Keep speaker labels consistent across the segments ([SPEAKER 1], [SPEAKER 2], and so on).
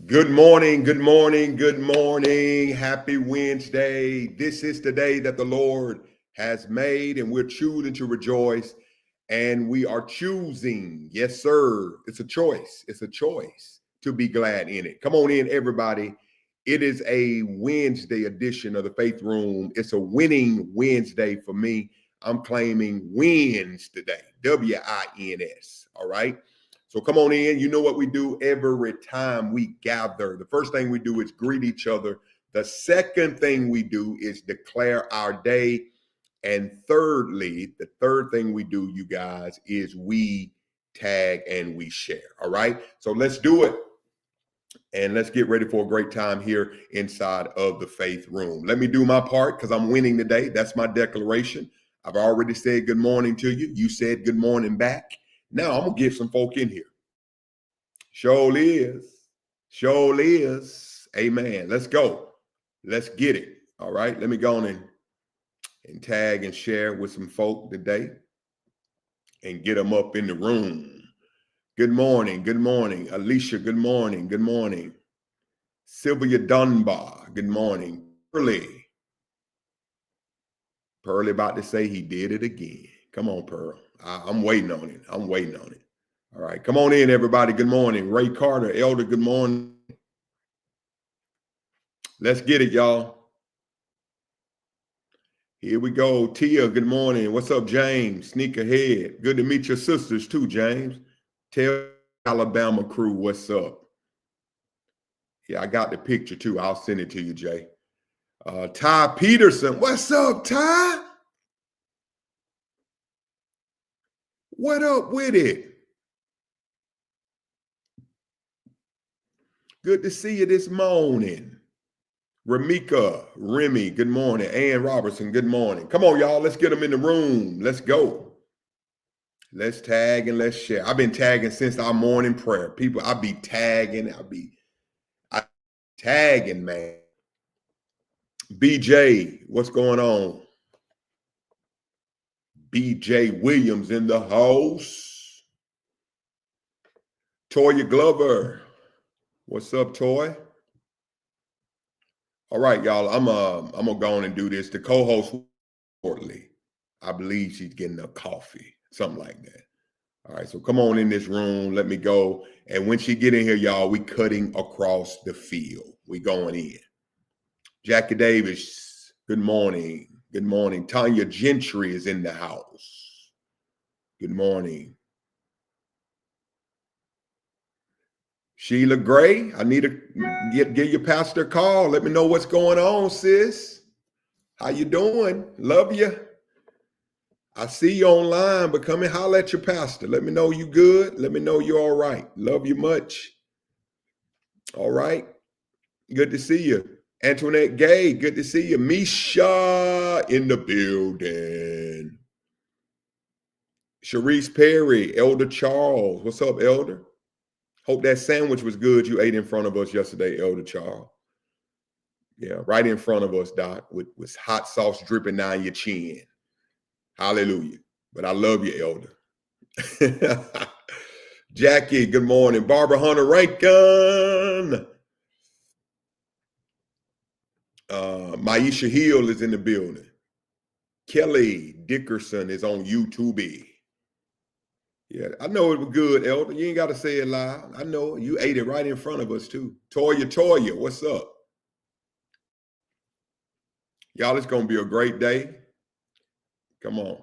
[SPEAKER 1] Good morning, good morning, good morning. Happy Wednesday. This is the day that the Lord has made, and we're choosing to rejoice. And we are choosing, yes, sir. It's a choice. It's a choice to be glad in it. Come on in, everybody. It is a Wednesday edition of the Faith Room. It's a winning Wednesday for me. I'm claiming wins today. WINS. All right. So come on in. You know what we do every time we gather. The first thing we do is greet each other. The second thing we do is declare our day. And thirdly, the third thing we do, you guys, is we tag and we share. All right. So let's do it. And let's get ready for a great time here inside of the Faith Room. Let me do my part because I'm winning today. That's my declaration. I've already said good morning to you. You said good morning back. Now I'm going to get some folk in here. Sure is. Sure is. Amen. Let's go. Let's get it. All right. Let me go on and tag and share with some folk today and get them up in the room. Good morning. Good morning. Alicia, good morning. Good morning. Sylvia Dunbar, good morning. Pearly about to say he did it again. Come on, Pearl. I'm waiting on it. I'm waiting on it. All right. Come on in, everybody. Good morning. Ray Carter, Elder, good morning. Let's get it, y'all. Here we go. Tia, good morning. What's up, James? Sneak ahead. Good to meet your sisters too, James. Tell Alabama crew what's up. Yeah, I got the picture too. I'll send it to you, Jay. Ty Peterson. What's up, Ty? What up with it? Good to see you this morning. Ramika, Remy, good morning. Ann Robertson, good morning. Come on, y'all. Let's get them in the room. Let's go. Let's tag and let's share. I've been tagging since our morning prayer. People, I be tagging. I tagging, man. BJ, what's going on? BJ Williams in the house. Toya Glover. What's up, Toy? All right, y'all. I'm gonna go on and do this. The co-host shortly. I believe she's getting a coffee, something like that. All right, so come on in this room. Let me go. And when she get in here, y'all, we cutting across the field. We going in. Jackie Davis, good morning. Good morning. Tanya Gentry is in the house. Good morning. Sheila Gray, I need to give your pastor a call. Let me know what's going on, sis. How you doing? Love you. I see you online, but come and holler at your pastor. Let me know you good. Let me know you're all right. Love you much. All right. Good to see you. Antoinette Gay, good to see you. Misha in the building. Sharice Perry, Elder Charles. What's up, Elder? Hope that sandwich was good you ate in front of us yesterday, Elder Charles. Yeah, right in front of us, Doc, with hot sauce dripping down your chin. Hallelujah. But I love you, Elder. Jackie, good morning. Barbara Hunter Rankin. Maisha Hill is in the building. Kelly Dickerson is on YouTube. Yeah, I know it was good, Elder. You ain't got to say it loud. I know you ate it right in front of us, too. Toya, what's up? Y'all, it's going to be a great day. Come on.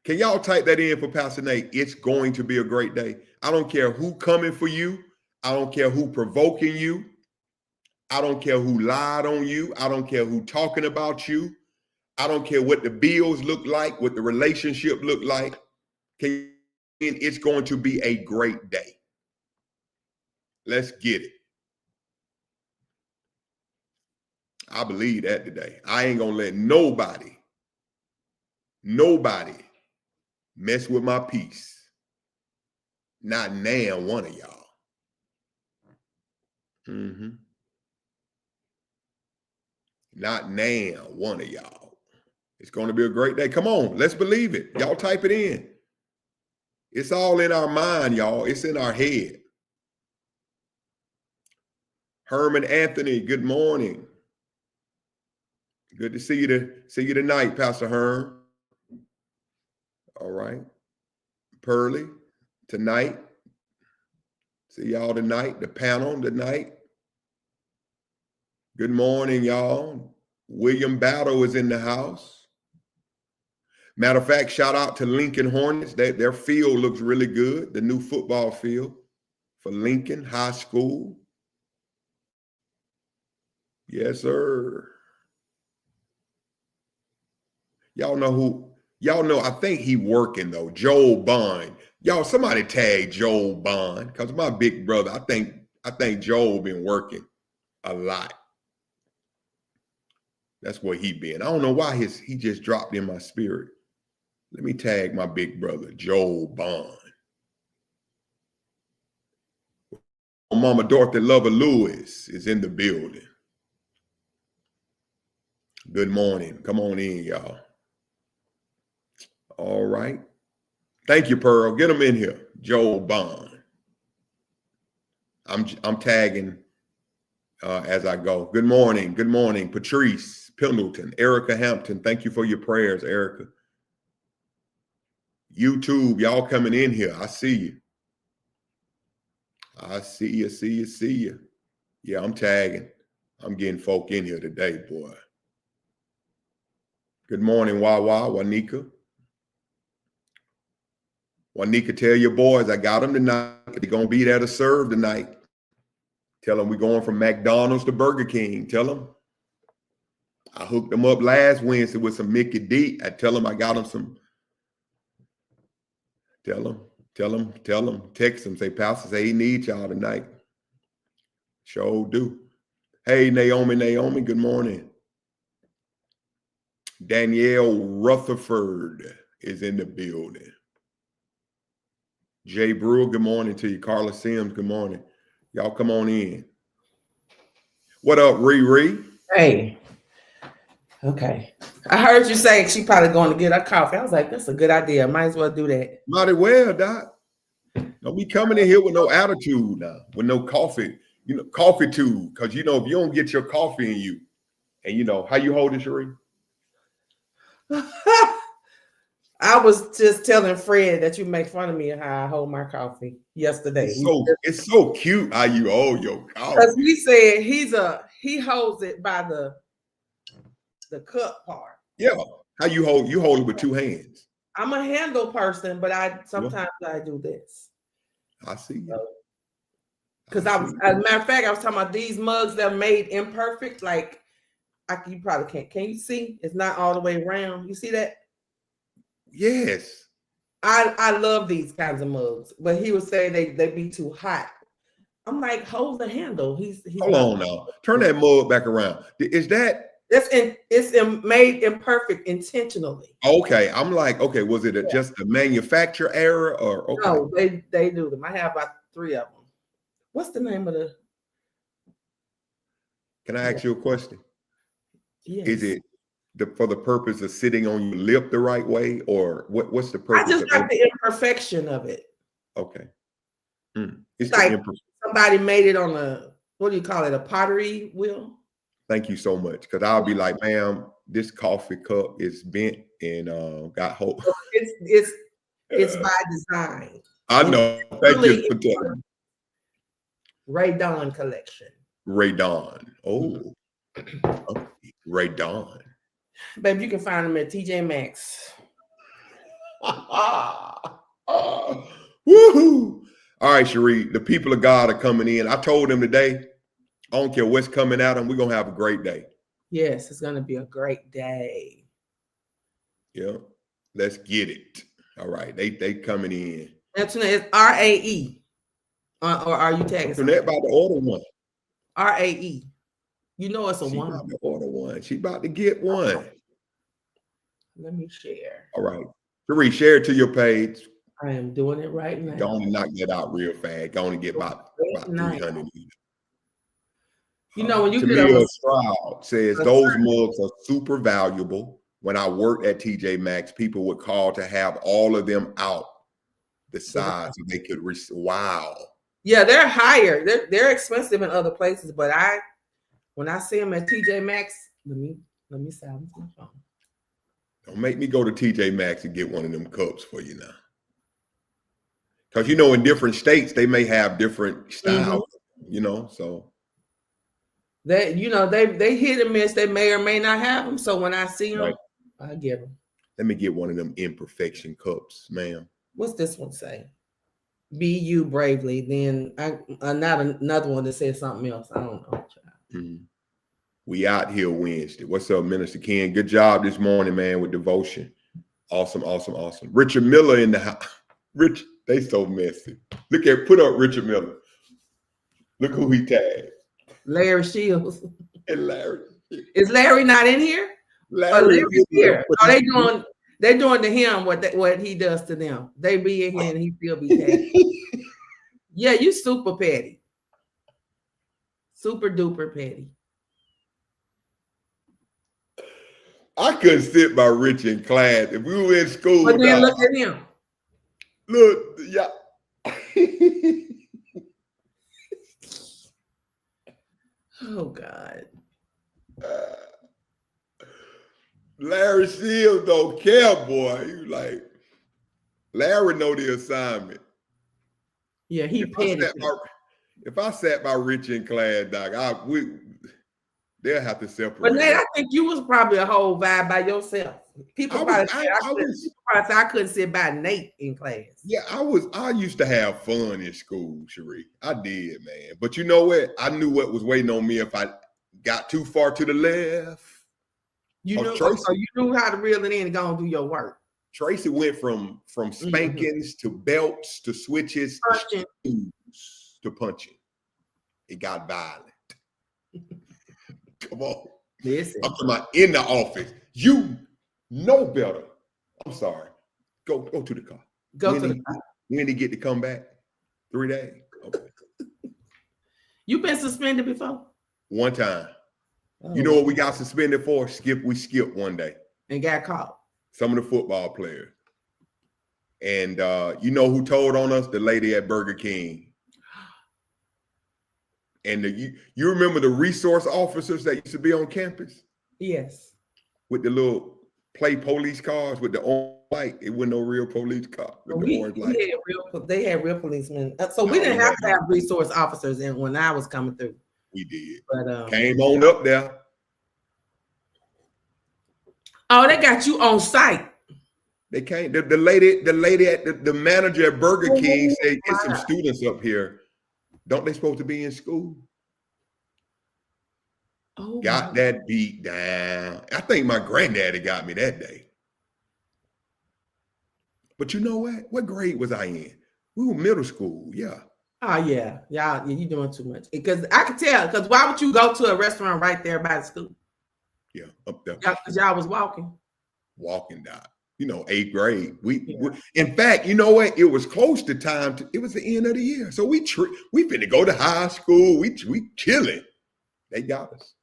[SPEAKER 1] Can y'all type that in for Pastor Nate? It's going to be a great day. I don't care who coming for you. I don't care who provoking you. I don't care who lied on you. I don't care who talking about you. I don't care what the bills look like, what the relationship look like. It's going to be a great day. Let's get it. I believe that today. I ain't going to let nobody mess with my peace. Not now one of y'all. Not now one of y'all. It's going to be a great day. Come on, let's believe it. Y'all type it in. It's all in our mind, y'all. It's in our head. Herman Anthony, good morning. Good to see you tonight, Pastor Herm. All right. Pearlie, tonight. See y'all tonight, the panel tonight. Good morning, y'all. William Battle is in the house. Matter of fact, shout out to Lincoln Hornets. Their field looks really good, the new football field for Lincoln High School. Yes, sir. Y'all know, I think he working though, Joel Bond. Y'all, somebody tag Joel Bond, because my big brother, I think Joel been working a lot. That's where he been. I don't know why he just dropped in my spirit. Let me tag my big brother, Joel Bond. Mama Dorothy Lover Lewis is in the building. Good morning. Come on in, y'all. All right. Thank you, Pearl. Get them in here. Joel Bond. I'm tagging as I go. Good morning. Good morning, Patrice Pendleton, Erica Hampton. Thank you for your prayers, Erica. YouTube, y'all coming in here. I see you. I see you. Yeah, I'm tagging. I'm getting folk in here today, boy. Good morning, Wawa, Wanika. Wanika, tell your boys I got them tonight. They're going to be there to serve tonight. Tell them we're going from McDonald's to Burger King. Tell them. I hooked them up last Wednesday with some Mickey D. I tell them I got them some. Tell them. Text them. Say, Pastor, say he needs y'all tonight. Sure do. Hey, Naomi, good morning. Danielle Rutherford is in the building. Jay Brewer, good morning to you. Carla Sims, good morning. Y'all come on in. What up, Riri?
[SPEAKER 2] Hey. Okay. I heard you say she probably going to get her coffee. I was like, that's a good idea. Might as well do that.
[SPEAKER 1] Might as well, Doc. Don't be coming in here with no attitude now, with no coffee, coffee tube. Because, if you don't get your coffee in you, and how you hold it, Sheree?
[SPEAKER 2] I was just telling Fred that you make fun of me and how I hold my coffee yesterday.
[SPEAKER 1] It's so cute how you hold your coffee.
[SPEAKER 2] Because he said he holds it by the cup part.
[SPEAKER 1] Yeah. How you hold it with two hands.
[SPEAKER 2] I'm a handle person, but sometimes I do this.
[SPEAKER 1] I see you.
[SPEAKER 2] Because as a matter of fact, I was talking about these mugs that are made imperfect. Like you probably can't. Can you see? It's not all the way around. You see that?
[SPEAKER 1] Yes.
[SPEAKER 2] I love these kinds of mugs, but he was saying they be too hot. I'm like, hold the handle. He's
[SPEAKER 1] hold on now. Turn that mug back around. Is that?
[SPEAKER 2] It's made imperfect intentionally.
[SPEAKER 1] Okay, I'm like, okay, was it just a manufacturer error or? Okay.
[SPEAKER 2] No, they do them. I have about 3 of them. What's the name of the?
[SPEAKER 1] Can I ask you a question?
[SPEAKER 2] Yes.
[SPEAKER 1] Is it for the purpose of sitting on your lip the right way, or what's the purpose?
[SPEAKER 2] I just like the imperfection of it.
[SPEAKER 1] Okay. It's
[SPEAKER 2] like somebody made it on what do you call it? A pottery wheel.
[SPEAKER 1] Thank you so much. Because I'll be like, ma'am, this coffee cup is bent and got hope.
[SPEAKER 2] It's by design.
[SPEAKER 1] I know. Thank you for telling me.
[SPEAKER 2] Ray Dawn collection.
[SPEAKER 1] Ray Dawn. Oh, okay. Ray Dawn.
[SPEAKER 2] Baby, you can find them at TJ Maxx.
[SPEAKER 1] Woohoo! All right, Cherie, the people of God are coming in. I told them today, I don't care what's coming at them, we're going to have a great day.
[SPEAKER 2] Yes, it's going to be a great day.
[SPEAKER 1] Yeah, let's get it. All right, they coming in.
[SPEAKER 2] It's RAE. Or are you tagging?
[SPEAKER 1] They're about to order one.
[SPEAKER 2] RAE. You know it's a
[SPEAKER 1] she
[SPEAKER 2] woman.
[SPEAKER 1] About to order one. She about to get one.
[SPEAKER 2] Let me share.
[SPEAKER 1] All right. Cherie, share it to your page.
[SPEAKER 2] I am doing it right now.
[SPEAKER 1] Go on and knock that out real fast. Go on and get about 300.
[SPEAKER 2] You know, when you
[SPEAKER 1] Tamia Stroud says those mugs are super valuable. When I worked at TJ Maxx, people would call to have all of them out the size so they could wow.
[SPEAKER 2] Yeah, they're higher. They're expensive in other places, but when I see them at TJ Maxx, let me silence my phone.
[SPEAKER 1] Don't make me go to TJ Maxx and get one of them cups for you now. Because you know, in different states, they may have different styles, you know, so
[SPEAKER 2] they hit and miss. They may or may not have them. So when I see them,
[SPEAKER 1] right.
[SPEAKER 2] I get them.
[SPEAKER 1] Let me get one of them imperfection cups, ma'am.
[SPEAKER 2] What's this one say? Be you bravely. Then another one that says something else. I don't know.
[SPEAKER 1] Mm-hmm. We out here Wednesday. What's up, Minister Ken? Good job this morning, man, with devotion. Awesome. Richard Miller in the house. Rich, they so messy. Put up Richard Miller. Look who he tagged.
[SPEAKER 2] Larry Shields.
[SPEAKER 1] And Larry.
[SPEAKER 2] Is Larry not in here? Larry's here. So they're doing to him what he does to them. They be in here and he still be tagged. Yeah, you super petty. Super duper petty.
[SPEAKER 1] I couldn't sit by Rich in class. If we were in school.
[SPEAKER 2] But then look at him.
[SPEAKER 1] Look, yeah.
[SPEAKER 2] Oh, God.
[SPEAKER 1] Larry Shields don't care, boy. You like, Larry know the assignment.
[SPEAKER 2] Yeah, he petty.
[SPEAKER 1] If I sat by Rich in class, Doc, they'll have to separate.
[SPEAKER 2] But Nate, I think you was probably a whole vibe by yourself. People probably say I couldn't sit by Nate in class.
[SPEAKER 1] Yeah, I used to have fun in school, Cherie. I did, man. But you know what? I knew what was waiting on me if I got too far to the left.
[SPEAKER 2] You knew how to reel it in and go and do your work.
[SPEAKER 1] Tracy went from spankings to belts to switches to punching. It got violent. Come on.
[SPEAKER 2] Listen.
[SPEAKER 1] I'm talking about in the office. You know better. I'm sorry. Go to the car.
[SPEAKER 2] Go to the car.
[SPEAKER 1] When did he get to come back? 3 days. Okay.
[SPEAKER 2] You been suspended before?
[SPEAKER 1] One time. Oh. You know what we got suspended for? We skipped one day.
[SPEAKER 2] And got caught.
[SPEAKER 1] Some of the football players. And you know who told on us? The lady at Burger King. And you remember the resource officers that used to be on campus?
[SPEAKER 2] Yes.
[SPEAKER 1] With the little play police cars with the orange light. It wasn't no real police car with the orange light.
[SPEAKER 2] They had real policemen. So we didn't have to have resource officers in when I was coming through.
[SPEAKER 1] We did.
[SPEAKER 2] But
[SPEAKER 1] came on up there.
[SPEAKER 2] Oh, they got you on site.
[SPEAKER 1] They came. The lady at the manager at Burger King said, "Get some students up here. Don't they supposed to be in school?"
[SPEAKER 2] Oh,
[SPEAKER 1] got that beat down. I think my granddaddy got me that day. But you know what? What grade was I in? We were middle school. Yeah.
[SPEAKER 2] Oh yeah, you doing too much. Because I could tell. Because why would you go to a restaurant right there by the school?
[SPEAKER 1] Yeah, up there.
[SPEAKER 2] Because y'all was walking.
[SPEAKER 1] Walking down. You know, 8th grade. We in fact, you know what? It was close to time. It was the end of the year. So we finna go to high school. We chilling. They got us.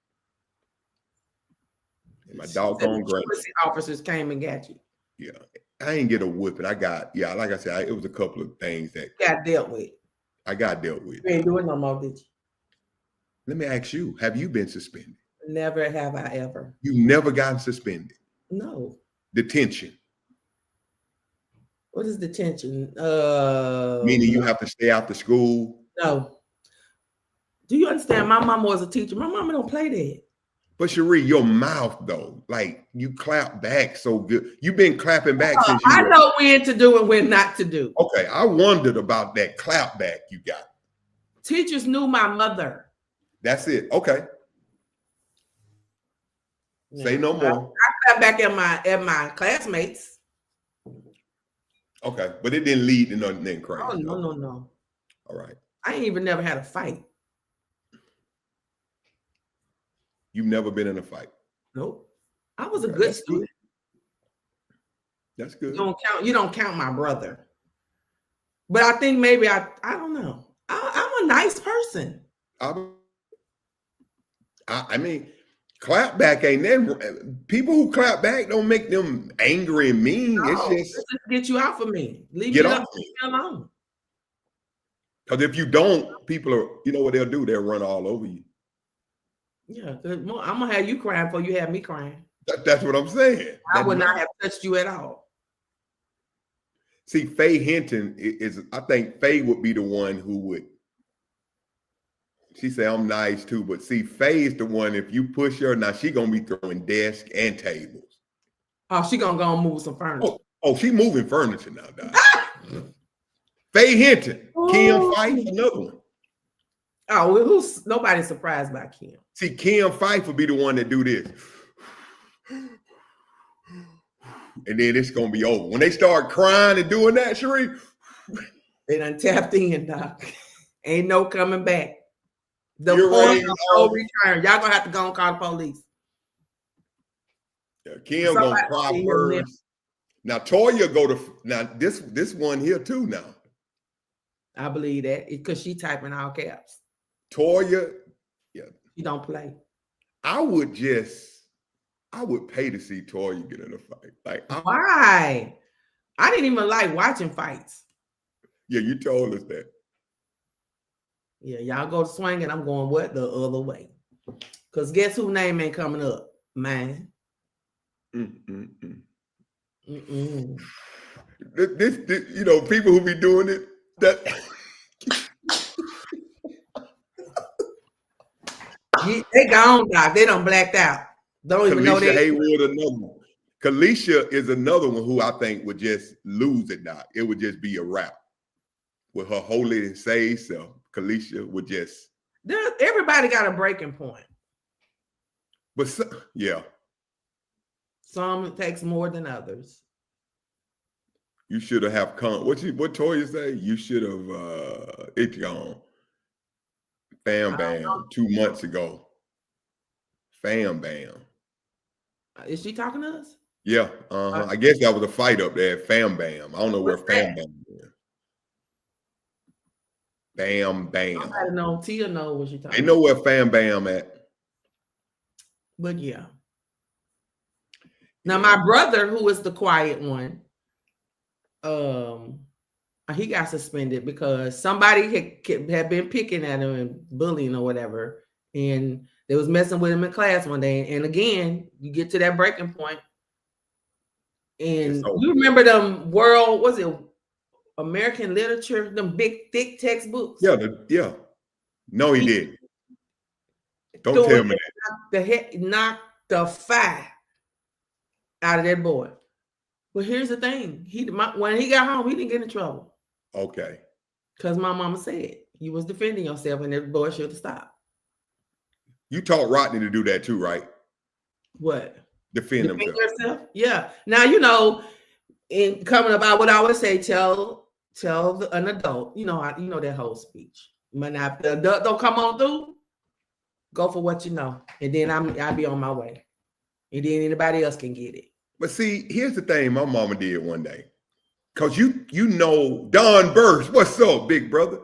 [SPEAKER 1] And my doggone granddad.
[SPEAKER 2] Officers came and got you.
[SPEAKER 1] Yeah. I ain't get a whipping. Like I said, it was a couple of things that
[SPEAKER 2] got dealt with.
[SPEAKER 1] I got dealt with.
[SPEAKER 2] You ain't doing no more, did you?
[SPEAKER 1] Let me ask you, have you been suspended?
[SPEAKER 2] Never have I ever.
[SPEAKER 1] You never gotten suspended?
[SPEAKER 2] No.
[SPEAKER 1] Detention.
[SPEAKER 2] What is detention?
[SPEAKER 1] Meaning you have to stay after school?
[SPEAKER 2] No. Do you understand? My mama was a teacher. My mama don't play that.
[SPEAKER 1] But Cherie, your mouth though, like you clap back so good. You've been clapping back since you
[SPEAKER 2] I know when to do and when not to do.
[SPEAKER 1] Okay, I wondered about that clap back you got.
[SPEAKER 2] Teachers knew my mother.
[SPEAKER 1] That's it. Okay. Yeah. Say no more.
[SPEAKER 2] I clap back at my classmates.
[SPEAKER 1] Okay, but it didn't lead to nothing crazy.
[SPEAKER 2] Oh no.
[SPEAKER 1] All right.
[SPEAKER 2] I ain't even never had a fight.
[SPEAKER 1] You've never been in a fight?
[SPEAKER 2] Nope. I was a good student.
[SPEAKER 1] That's good.
[SPEAKER 2] You don't count my brother. But I think maybe I don't know. I'm a nice person.
[SPEAKER 1] I mean, clap back ain't that. People who clap back don't make them angry and mean.
[SPEAKER 2] No,
[SPEAKER 1] it's just
[SPEAKER 2] get you off of me. Leave me alone.
[SPEAKER 1] Because if you don't, people are, you know what they'll do? They'll run all over you.
[SPEAKER 2] Yeah, I'm gonna have you crying before you have me crying.
[SPEAKER 1] That's what I'm saying.
[SPEAKER 2] I would not have touched you at all.
[SPEAKER 1] See, Faye Hinton is, I think Faye would be the one who would. She say, I'm nice too, but see, Faye is the one, if you push her, now she gonna be throwing desks and tables.
[SPEAKER 2] Oh, she gonna go and move some furniture.
[SPEAKER 1] Oh, she moving furniture now, Doc. Faye Hinton, Kim Fife, another one.
[SPEAKER 2] Oh, well, nobody's surprised by Kim.
[SPEAKER 1] See, Kim Fife will be the one that do this. And then it's gonna be over. When they start crying and doing that, Cherie,
[SPEAKER 2] they done tapped in, Doc. Ain't no coming back. The
[SPEAKER 1] You're
[SPEAKER 2] point
[SPEAKER 1] right.
[SPEAKER 2] of no return. Y'all gonna have to go and call the police.
[SPEAKER 1] Yeah, Kim gonna cry first. Now Toya go to this one here too now.
[SPEAKER 2] I believe that because she typing all caps.
[SPEAKER 1] Toya, yeah,
[SPEAKER 2] she don't play.
[SPEAKER 1] I would pay to see Toya get in a fight. Like,
[SPEAKER 2] why? I didn't even like watching fights.
[SPEAKER 1] Yeah, you told us that.
[SPEAKER 2] Yeah, y'all go to swing and I'm going what the other way. Because guess whose name ain't coming up? Mine.
[SPEAKER 1] This, you know, people who be doing it, that
[SPEAKER 2] they gone, Doc. They done blacked out. Don't even know they.
[SPEAKER 1] Haywood, another one. Kalisha is another one who I think would just lose it, Doc. It would just be a wrap. With her holy and say self, Kalisha would just.
[SPEAKER 2] Everybody got a breaking point.
[SPEAKER 1] But yeah.
[SPEAKER 2] Some takes more than others.
[SPEAKER 1] You should have come. What Toya say? You should have it's gone. Fam Bam 2 months ago. Fam Bam.
[SPEAKER 2] Is she talking to us?
[SPEAKER 1] Yeah. I guess that was a fight up there at Fam Bam. I don't know where Fam Bam is. Bam Bam.
[SPEAKER 2] I don't know. Tia know what she talking about.
[SPEAKER 1] They know where Fam Bam at.
[SPEAKER 2] But yeah. Now my brother, who is the quiet one, he got suspended because somebody had been picking at him and bullying or whatever, and they was messing with him in class one day. And again, you get to that breaking point, and you remember them American literature, them big thick textbooks.
[SPEAKER 1] Yeah. No, he didn't. Don't tell me that.
[SPEAKER 2] Knocked the fire out of that boy. But here's the thing: when he got home, he didn't get in trouble.
[SPEAKER 1] Okay.
[SPEAKER 2] Because my mama said you was defending yourself, and that boy should have stopped. You
[SPEAKER 1] taught Rodney to do that too, right?
[SPEAKER 2] What?
[SPEAKER 1] Defend himself.
[SPEAKER 2] Yeah. Now you know, in coming up, I would always say, tell an adult. You know that whole speech. But now, if the adult don't come on through, go for what you know, and then I'll be on my way, and then anybody else can get it.
[SPEAKER 1] But see, here's the thing my mama did one day. Because you know Don Burst, what's up, big brother?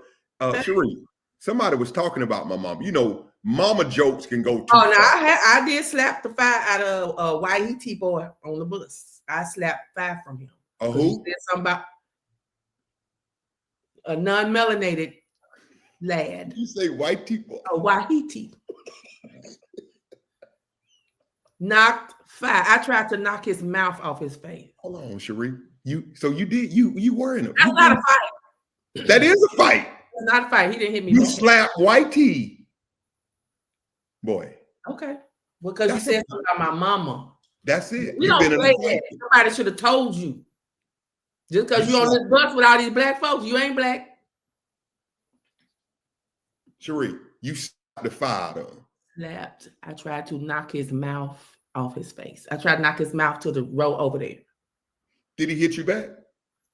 [SPEAKER 1] Cherie, somebody was talking about my mom. You know, mama jokes can go too far.
[SPEAKER 2] I did slap the fire out of a YET boy on the bus. I slapped fire from him.
[SPEAKER 1] Who?
[SPEAKER 2] He said something about a non-melanated lad.
[SPEAKER 1] You say white people?
[SPEAKER 2] A YET. Knocked fire. I tried to knock his mouth off his face.
[SPEAKER 1] Hold on, Cherie. You were in a.
[SPEAKER 2] That's not a fight.
[SPEAKER 1] That is a fight.
[SPEAKER 2] It's not a fight. He didn't hit me.
[SPEAKER 1] You slapped White T. Boy.
[SPEAKER 2] Okay. Because you said something about my mama.
[SPEAKER 1] That's it.
[SPEAKER 2] We don't play that. Somebody should have told you. Just because you're on this bus with all these black folks, you ain't black.
[SPEAKER 1] Cherie, you slapped the fire though.
[SPEAKER 2] Slapped. I tried to knock his mouth off his face. I tried to knock his mouth to the row over there.
[SPEAKER 1] Did he hit you back?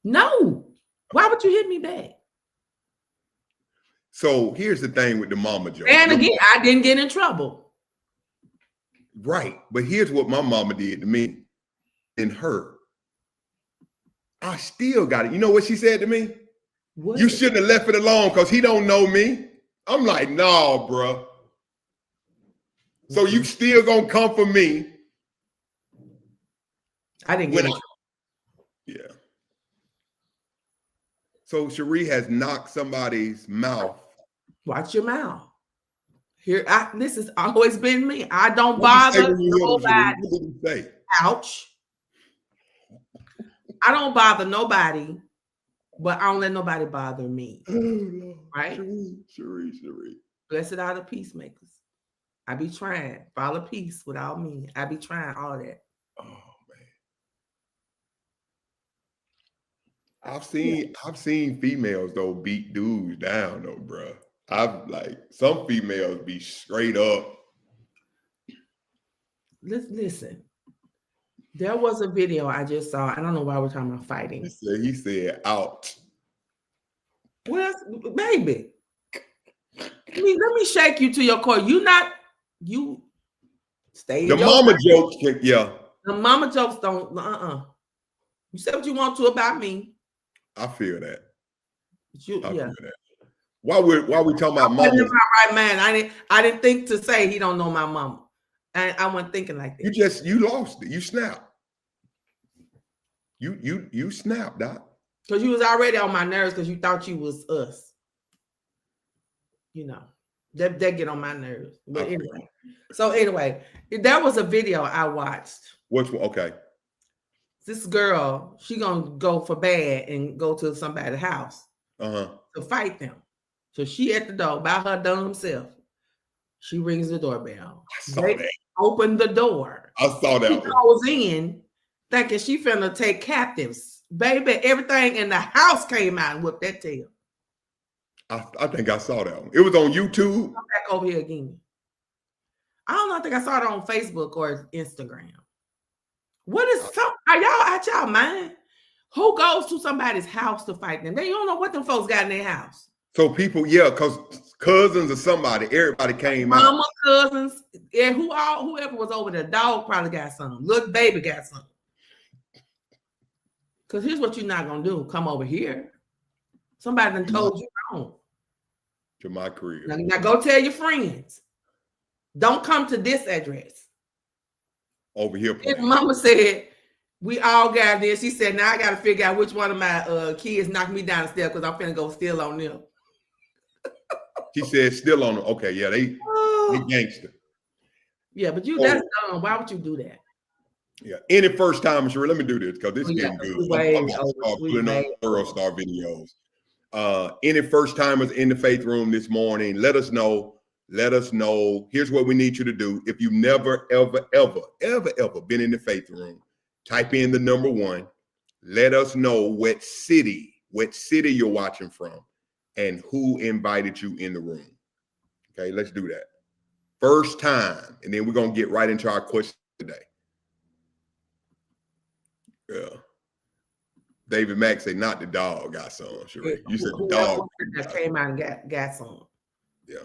[SPEAKER 2] No. Why would you hit me back?
[SPEAKER 1] So here's the thing with the mama joke.
[SPEAKER 2] And again, I didn't get in trouble.
[SPEAKER 1] Right. But here's what my mama did to me and her. I still got it. You know what she said to me? What? You shouldn't have left it alone because he don't know me. I'm like, no, bro. So you still gonna come for me?
[SPEAKER 2] I didn't get it.
[SPEAKER 1] Yeah. So Cherie has knocked somebody's mouth.
[SPEAKER 2] Watch your mouth. Here, this has always been me. I don't
[SPEAKER 1] What did
[SPEAKER 2] bother
[SPEAKER 1] you say when you hit him, Cherie?
[SPEAKER 2] nobody.
[SPEAKER 1] What did you say?
[SPEAKER 2] Ouch. I don't bother nobody, but I don't let nobody bother me.
[SPEAKER 1] Oh, Lord.
[SPEAKER 2] Right?
[SPEAKER 1] Cherie.
[SPEAKER 2] Blessed are the peacemakers. I be trying. Follow peace without me. I be trying all that.
[SPEAKER 1] Oh man. I've seen females though beat dudes down though, bro. I've like some females be straight up.
[SPEAKER 2] Listen. There was a video I just saw. I don't know why we're talking about fighting.
[SPEAKER 1] He said out.
[SPEAKER 2] Well, baby. Let me shake you to your core. You stay.
[SPEAKER 1] The mama jokes, yeah.
[SPEAKER 2] The mama jokes don't. You say what you want to about me.
[SPEAKER 1] I feel that.
[SPEAKER 2] I feel that.
[SPEAKER 1] Why we talking about mama?
[SPEAKER 2] Right, man. I didn't think to say he don't know my mama. I wasn't thinking like that.
[SPEAKER 1] You lost it. You snapped. You snapped, Doc.
[SPEAKER 2] Because you was already on my nerves because you thought you was us. You know, that get on my nerves. But anyway, there was a video I watched.
[SPEAKER 1] Which one? Okay.
[SPEAKER 2] This girl, she gonna go for bad and go to somebody's house to fight them. So she at the door by her dumb self. She rings the doorbell. They open the door.
[SPEAKER 1] I saw that.
[SPEAKER 2] She goes in thinking she finna take captives. Baby, everything in the house came out and whipped that tail.
[SPEAKER 1] I think I saw that one. It was on YouTube.
[SPEAKER 2] Come back over here again. I don't know. I think I saw it on Facebook or Instagram. Are y'all out y'all mind? Who goes to somebody's house to fight them? They don't know what them folks got in their house.
[SPEAKER 1] So people, because cousins or somebody, everybody came out.
[SPEAKER 2] Mama, cousins, and whoever was over there, dog probably got something. Little baby got something. Because here's what you're not gonna do: come over here. Somebody done told you wrong.
[SPEAKER 1] To my career.
[SPEAKER 2] Now go tell your friends. Don't come to this address.
[SPEAKER 1] Over here.
[SPEAKER 2] His mama said, we all got this. She said, now I got to figure out which one of my kids knocked me down the stairs because I'm finna go steal on them.
[SPEAKER 1] She said, still on them. Okay, yeah, they gangster.
[SPEAKER 2] Yeah, but that's dumb. Why would you do that?
[SPEAKER 1] Yeah, any first time, sure. Let me do this because this is getting good. I'm gonna start putting on Eurostar videos. Any first timers in the faith room this morning, let us know. Let us know. Here's what we need you to do. If you've never, ever been in the faith room, type in the number 1. Let us know what city you're watching from and who invited you in the room. Okay, let's do that. First time. And then we're going to get right into our question today. Yeah. David Mack say, not the dog got some. Sheree. You said the dog
[SPEAKER 2] that came out and got some.
[SPEAKER 1] Yeah.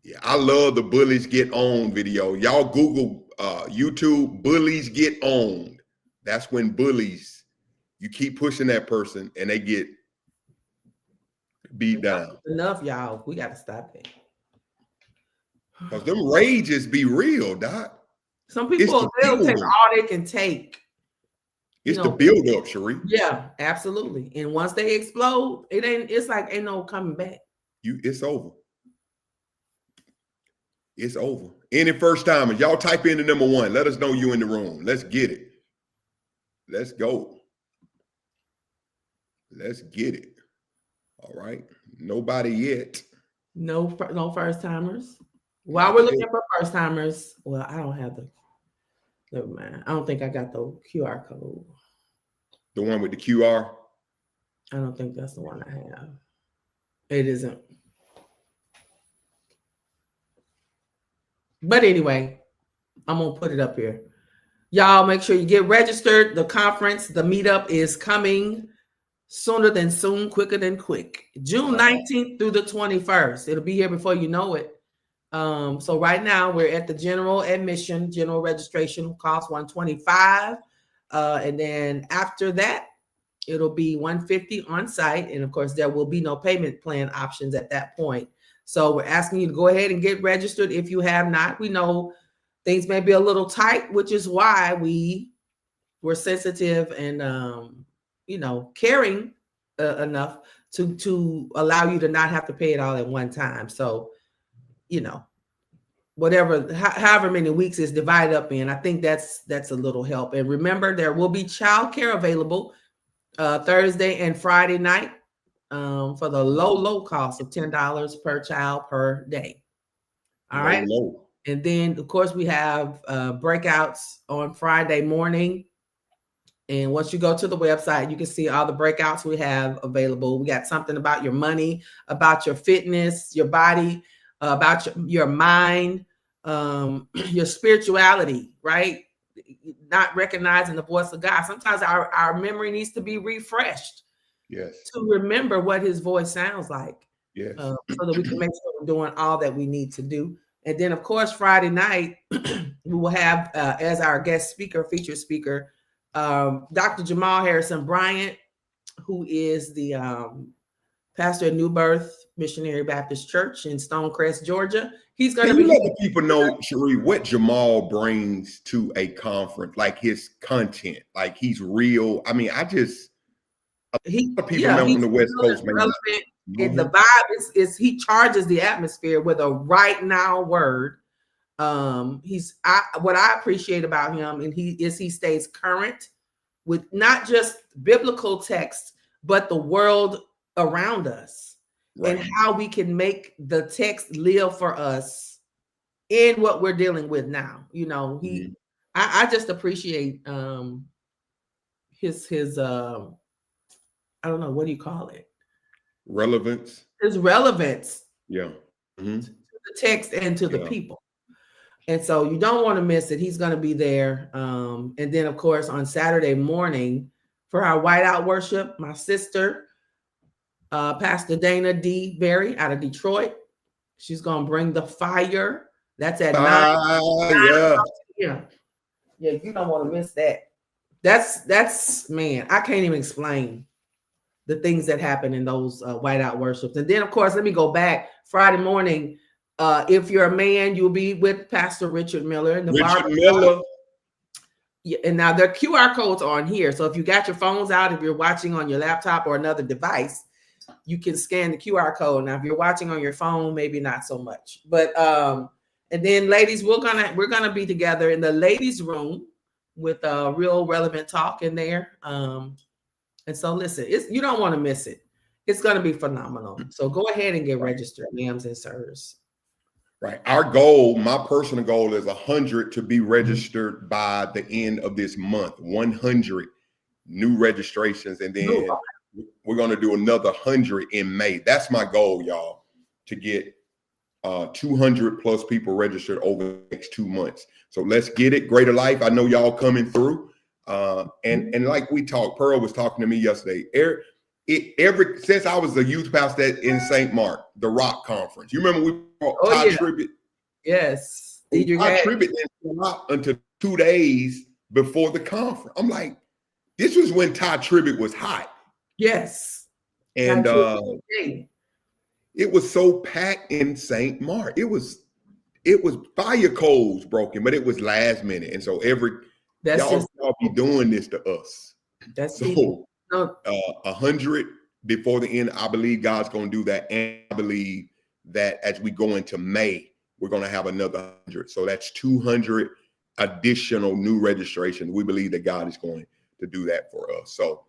[SPEAKER 1] Yeah, I love the bullies get owned video. Y'all Google YouTube bullies get owned. That's when bullies, you keep pushing that person and they get beat down.
[SPEAKER 2] Enough, y'all. We got to stop it.
[SPEAKER 1] Because them rages be real, Doc.
[SPEAKER 2] Some people, they'll take all they can take.
[SPEAKER 1] It's the build up, Cherie.
[SPEAKER 2] Yeah, absolutely. And once they explode, it's like ain't no coming back.
[SPEAKER 1] It's over. It's over. Any first timers, y'all type in the number 1. Let us know you in the room. Let's get it. Let's go. Let's get it. All right. Nobody yet.
[SPEAKER 2] No first timers. While we're looking for first timers, well, I don't have never mind. I don't think I got the QR code.
[SPEAKER 1] The one with the QR?
[SPEAKER 2] I don't think that's the one I have. It isn't. But anyway, I'm going to put it up here. Y'all make sure you get registered. The conference, the meetup is coming sooner than soon, quicker than quick. June 19th through the 21st. It'll be here before you know it. So right now we're at the general admission, general registration costs $125. And then after that, it'll be $150 on site. And of course, there will be no payment plan options at that point. So we're asking you to go ahead and get registered if you have not. We know things may be a little tight, which is why we were sensitive and, caring enough to allow you to not have to pay it all at one time. So, you know, however many weeks is divided up in, I think that's a little help. And remember, there will be childcare available Thursday and Friday night for the low cost of $10 per child per day. All right. And then, of course, we have breakouts on Friday morning. And once you go to the website, you can see all the breakouts we have available. We got something about your money, about your fitness, your body, about your mind, your spirituality, right? Not recognizing the voice of God. Sometimes our memory needs to be refreshed.
[SPEAKER 1] Yes.
[SPEAKER 2] To remember what his voice sounds like.
[SPEAKER 1] Yes.
[SPEAKER 2] So that we can make sure we're doing all that we need to do. And then, of course, Friday night, we will have as our guest speaker, featured speaker, Dr. Jamal Harrison Bryant, who is the pastor at New Birth Missionary Baptist Church in Stonecrest, Georgia. He's going to be.
[SPEAKER 1] Let the people know, Cherie, what Jamal brings to a conference, like his content, like he's real. I mean, people on the West Coast,
[SPEAKER 2] relevant. And the vibe is he charges the atmosphere with a right now word. What I appreciate about him, and he stays current with not just biblical text, but the world around us, right, and how we can make the text live for us in what we're dealing with now. You know, I just appreciate his I don't know, what do you call it?
[SPEAKER 1] Relevance.
[SPEAKER 2] His relevance.
[SPEAKER 1] Yeah. Mm-hmm.
[SPEAKER 2] To the text and to the people. And so you don't want to miss it. He's going to be there. And then, of course, on Saturday morning for our whiteout worship, my sister, Pastor Dana D. Berry out of Detroit, she's going to bring the fire. That's at 9. Yeah, you don't want to miss that. That's man, I can't even explain the things that happen in those whiteout worships. And then, of course, let me go back. Friday morning, if you're a man, you'll be with Pastor Richard Miller in the Miller. Yeah, and now their QR codes are on here. So if you got your phones out, if you're watching on your laptop or another device, you can scan the QR code. Now, if you're watching on your phone, maybe not so much. But and then, ladies, we're gonna be together in the ladies' room with a real relevant talk in there. And so, listen, you don't want to miss it. It's going to be phenomenal. So go ahead and get registered, ma'ams and sirs.
[SPEAKER 1] Right. Our goal, my personal goal, is 100 to be registered by the end of this month. 100 new registrations, and then we're going to do another 100 in May. That's my goal, y'all, to get 200 plus people registered over the next 2 months. So let's get it. Greater Life. I know y'all coming through. And like we talked, Pearl was talking to me yesterday. Since I was a youth pastor in St. Mark, the Rock Conference. You remember we Todd Tribbett?
[SPEAKER 2] Yes.
[SPEAKER 1] Todd Tribbett didn't come out until 2 days before the conference. I'm like, this was when Todd Tribbett was hot.
[SPEAKER 2] Yes.
[SPEAKER 1] And it was so packed in St. Mark. It was fire codes broken, but it was last minute. And so y'all be doing this to us.
[SPEAKER 2] That's
[SPEAKER 1] so 100 before the end. I believe God's going to do that, and I believe that as we go into May, we're going to have another 100. So that's 200 additional new registrations. We believe that God is going to do that for us. So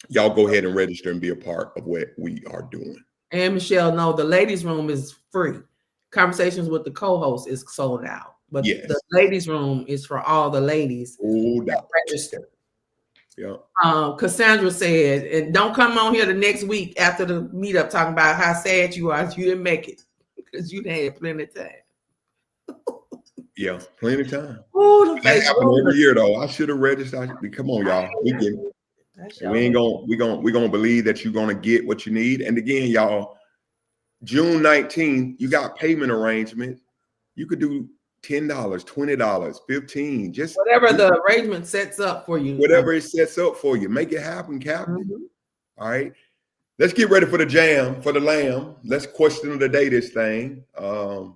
[SPEAKER 1] y'all go ahead and register and be a part of what we are doing.
[SPEAKER 2] And Michelle, no, the ladies' room is free. Conversations with the co-host is sold out. But the ladies' room is for all the ladies that register.
[SPEAKER 1] Yeah.
[SPEAKER 2] Cassandra said, and don't come on here the next week after the meetup talking about how sad you are you didn't make it, because you had plenty of time.
[SPEAKER 1] Yeah, plenty of time.
[SPEAKER 2] Ooh,
[SPEAKER 1] that happens every year though. I should have registered. Come on, y'all. We're gonna believe that you're gonna get what you need. And again, y'all, June 19th, you got payment arrangements. You could do $10, $20, $15, just
[SPEAKER 2] whatever the arrangement sets up for you.
[SPEAKER 1] Whatever it sets up for you, make it happen, Captain. Mm-hmm. All right, let's get ready for the jam, for the lamb. Let's question of the day this thing, because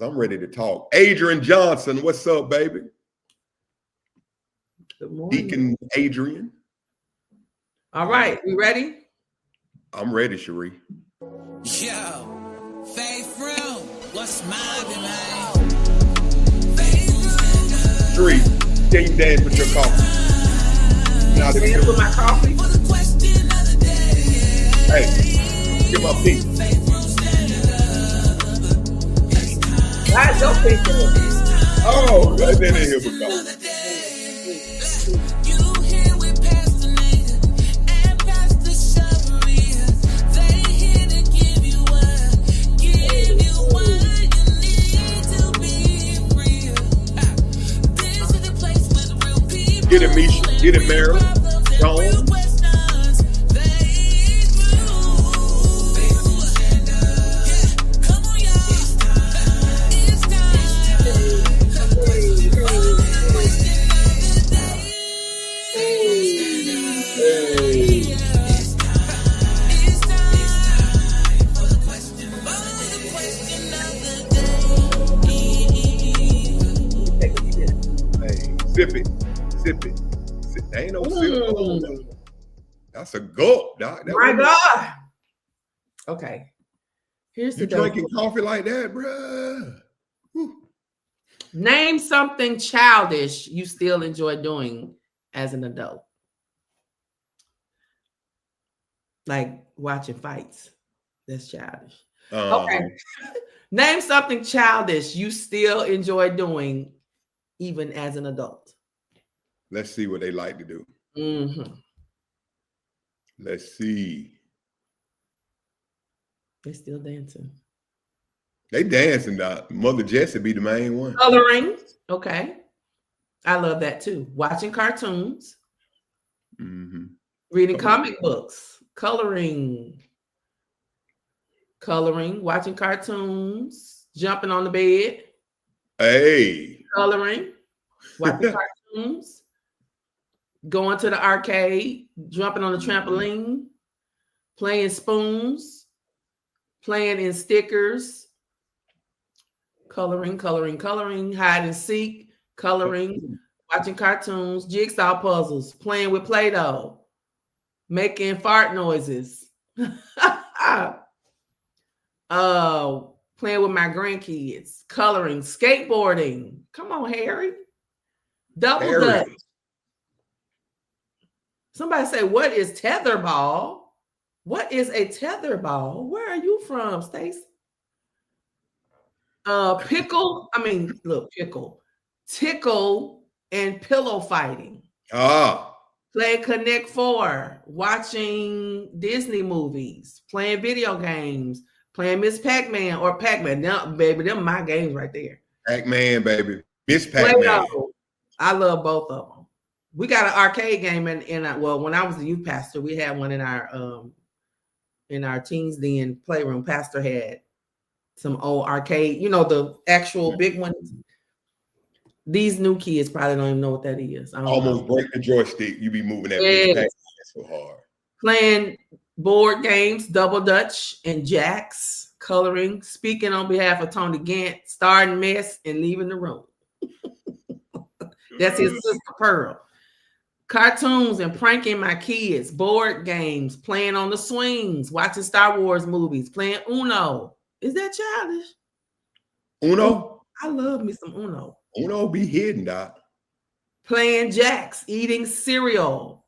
[SPEAKER 1] I'm ready to talk. Adrian Johnson, what's up, baby?
[SPEAKER 2] Good morning.
[SPEAKER 1] Deacon Adrian.
[SPEAKER 2] All right, we ready?
[SPEAKER 1] I'm ready, Cherie.
[SPEAKER 3] Yo, Faith Room, what's mobbing, man?
[SPEAKER 1] Cherie, can you dance with your coffee? Now
[SPEAKER 2] Dance with my coffee.
[SPEAKER 1] Hey, give my piece.
[SPEAKER 2] Why is your picture?
[SPEAKER 1] Oh, and then they hear me go. Get it, Misha. Get it, Meryl. Jones. Sip it. Sip it. There ain't no sip. Oh, that's a gulp, Doc.
[SPEAKER 2] My God. Okay. Here's
[SPEAKER 1] you
[SPEAKER 2] the
[SPEAKER 1] drinking coffee like that, bruh.
[SPEAKER 2] Name something childish you still enjoy doing as an adult. Like watching fights. That's childish. Okay. Name something childish you still enjoy doing even as an adult.
[SPEAKER 1] Let's see what they like to do.
[SPEAKER 2] Mm-hmm.
[SPEAKER 1] Let's see.
[SPEAKER 2] They're still dancing.
[SPEAKER 1] They dancing, Doc. Mother Jessie be the main one.
[SPEAKER 2] Coloring. Okay. I love that too. Watching cartoons.
[SPEAKER 1] Mm-hmm.
[SPEAKER 2] Reading comic books. Coloring. Watching cartoons. Jumping on the bed.
[SPEAKER 1] Hey.
[SPEAKER 2] Coloring. Watching cartoons. Going to the arcade. Jumping on the trampoline. Playing spoons. Playing in stickers. Coloring. Hide and seek. Coloring. Watching cartoons. Jigsaw puzzles. Playing with Play-Doh. Making fart noises. Playing with my grandkids. Coloring. Skateboarding. Come on, Harry. Double Dutch. Somebody say, what is tetherball? What is a tetherball? Where are you from, Stacey? Pickle. Tickle and pillow fighting. Playing Connect 4. Watching Disney movies. Playing video games. Playing Miss Pac-Man or Pac-Man. Now, baby, them are my games right there.
[SPEAKER 1] Pac-Man, baby. Miss Pac-Man.
[SPEAKER 2] I love both of them. We got an arcade game when I was a youth pastor, we had one in our teens den playroom. Pastor had some old arcade, the actual big ones. These new kids probably don't even know what that is.
[SPEAKER 1] Almost break the joystick. You be moving that so hard.
[SPEAKER 2] Playing board games, Double Dutch and Jacks, coloring, speaking on behalf of Tony Gant, starting mess and leaving the room. That's his sister Pearl. Cartoons and pranking my kids, board games, playing on the swings, watching Star Wars movies, playing Uno. Is that childish?
[SPEAKER 1] Uno?
[SPEAKER 2] I love me some Uno.
[SPEAKER 1] Uno be hidden, Doc.
[SPEAKER 2] Playing jacks, eating cereal,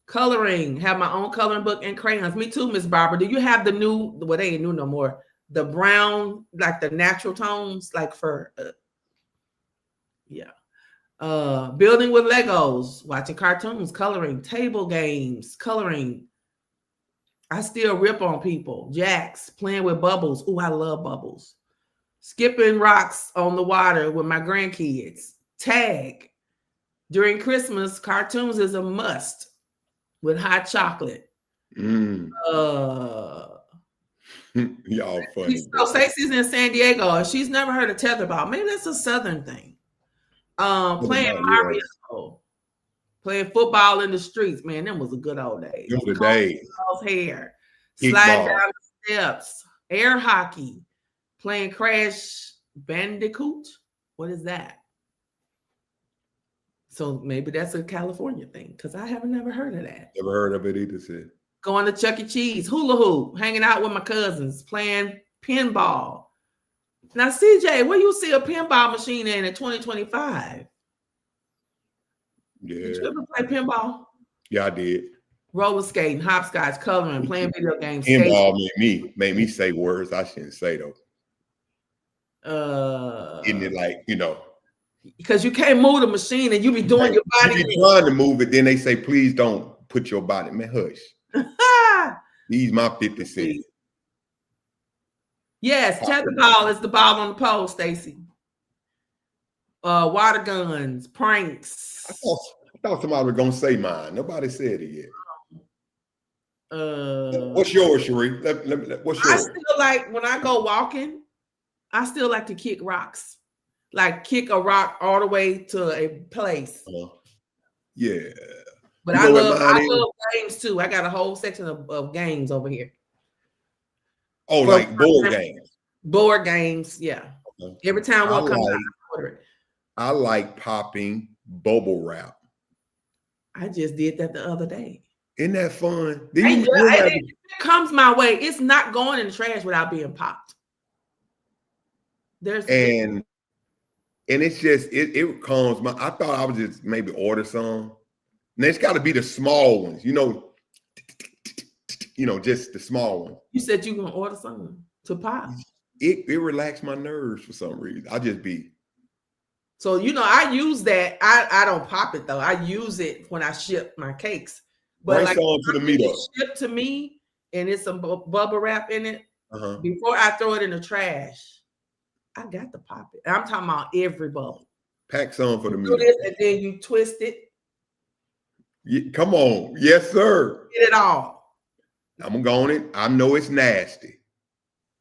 [SPEAKER 2] coloring, have my own coloring book and crayons. Me too, Miss Barbara. Do you have the new, well, they ain't new no more, the brown, like the natural tones, like for, building with Legos, watching cartoons, coloring, table games, coloring. I still rip on people. Jacks, playing with bubbles. Oh, I love bubbles. Skipping rocks on the water with my grandkids. Tag. During Christmas, cartoons is a must with hot chocolate.
[SPEAKER 1] Y'all funny.
[SPEAKER 2] So Stacey's in San Diego and she's never heard of tetherball. Maybe that's a Southern thing. Playing Mario. Playing football in the streets. Man, them was a good old days.
[SPEAKER 1] Them were the days.
[SPEAKER 2] Hair. Sliding down the steps. Air hockey. Playing Crash Bandicoot. What is that? So maybe that's a California thing because I haven't never heard of that.
[SPEAKER 1] Never heard of it either, sis.
[SPEAKER 2] Going to Chuck E. Cheese, hula hoop, hanging out with my cousins, playing pinball. Now, CJ, where you see a pinball machine in 2025?
[SPEAKER 1] Yeah.
[SPEAKER 2] Did you ever play pinball?
[SPEAKER 1] Yeah, I did.
[SPEAKER 2] Roller skating, hopscotch, coloring, playing video games.
[SPEAKER 1] Pinball made me say words I shouldn't say though. Isn't it like,
[SPEAKER 2] because you can't move the machine and you be doing your body.
[SPEAKER 1] You be trying to move it, then they say, please don't put your body. Man, hush. These my 50 cents.
[SPEAKER 2] Yes, tetherball is the ball on the pole, Stacy. Water guns, pranks.
[SPEAKER 1] I thought somebody was gonna say mine. Nobody said it yet. What's yours, Cherie? What's yours?
[SPEAKER 2] I still like when I go walking. I still like to kick rocks, like kick a rock all the way to a place.
[SPEAKER 1] Yeah,
[SPEAKER 2] but I love games too. I got a whole section of games over here.
[SPEAKER 1] Oh, like board games.
[SPEAKER 2] Board games, yeah. Okay. Every time one comes out, I order it.
[SPEAKER 1] I like popping bubble wrap.
[SPEAKER 2] I just did that the other day.
[SPEAKER 1] Isn't that fun?
[SPEAKER 2] It comes my way. It's not going in the trash without being popped.
[SPEAKER 1] And it's just it calms my. I thought I would just maybe order some. And it's got to be the small ones, just the small ones.
[SPEAKER 2] You said you gonna order something to pop.
[SPEAKER 1] It relaxed my nerves for some reason. I just be.
[SPEAKER 2] So I use that. I don't pop it though. I use it when I ship my cakes. But like
[SPEAKER 1] to the meetup.
[SPEAKER 2] Shipped to me, and it's some bubble wrap in it. Before I throw it in the trash, I got to pop it. I'm talking about every bubble.
[SPEAKER 1] Pack some for the meetup.
[SPEAKER 2] Do this, and then you twist it.
[SPEAKER 1] Yeah, come on, yes, sir.
[SPEAKER 2] Get it all.
[SPEAKER 1] I'm going it. I know it's nasty,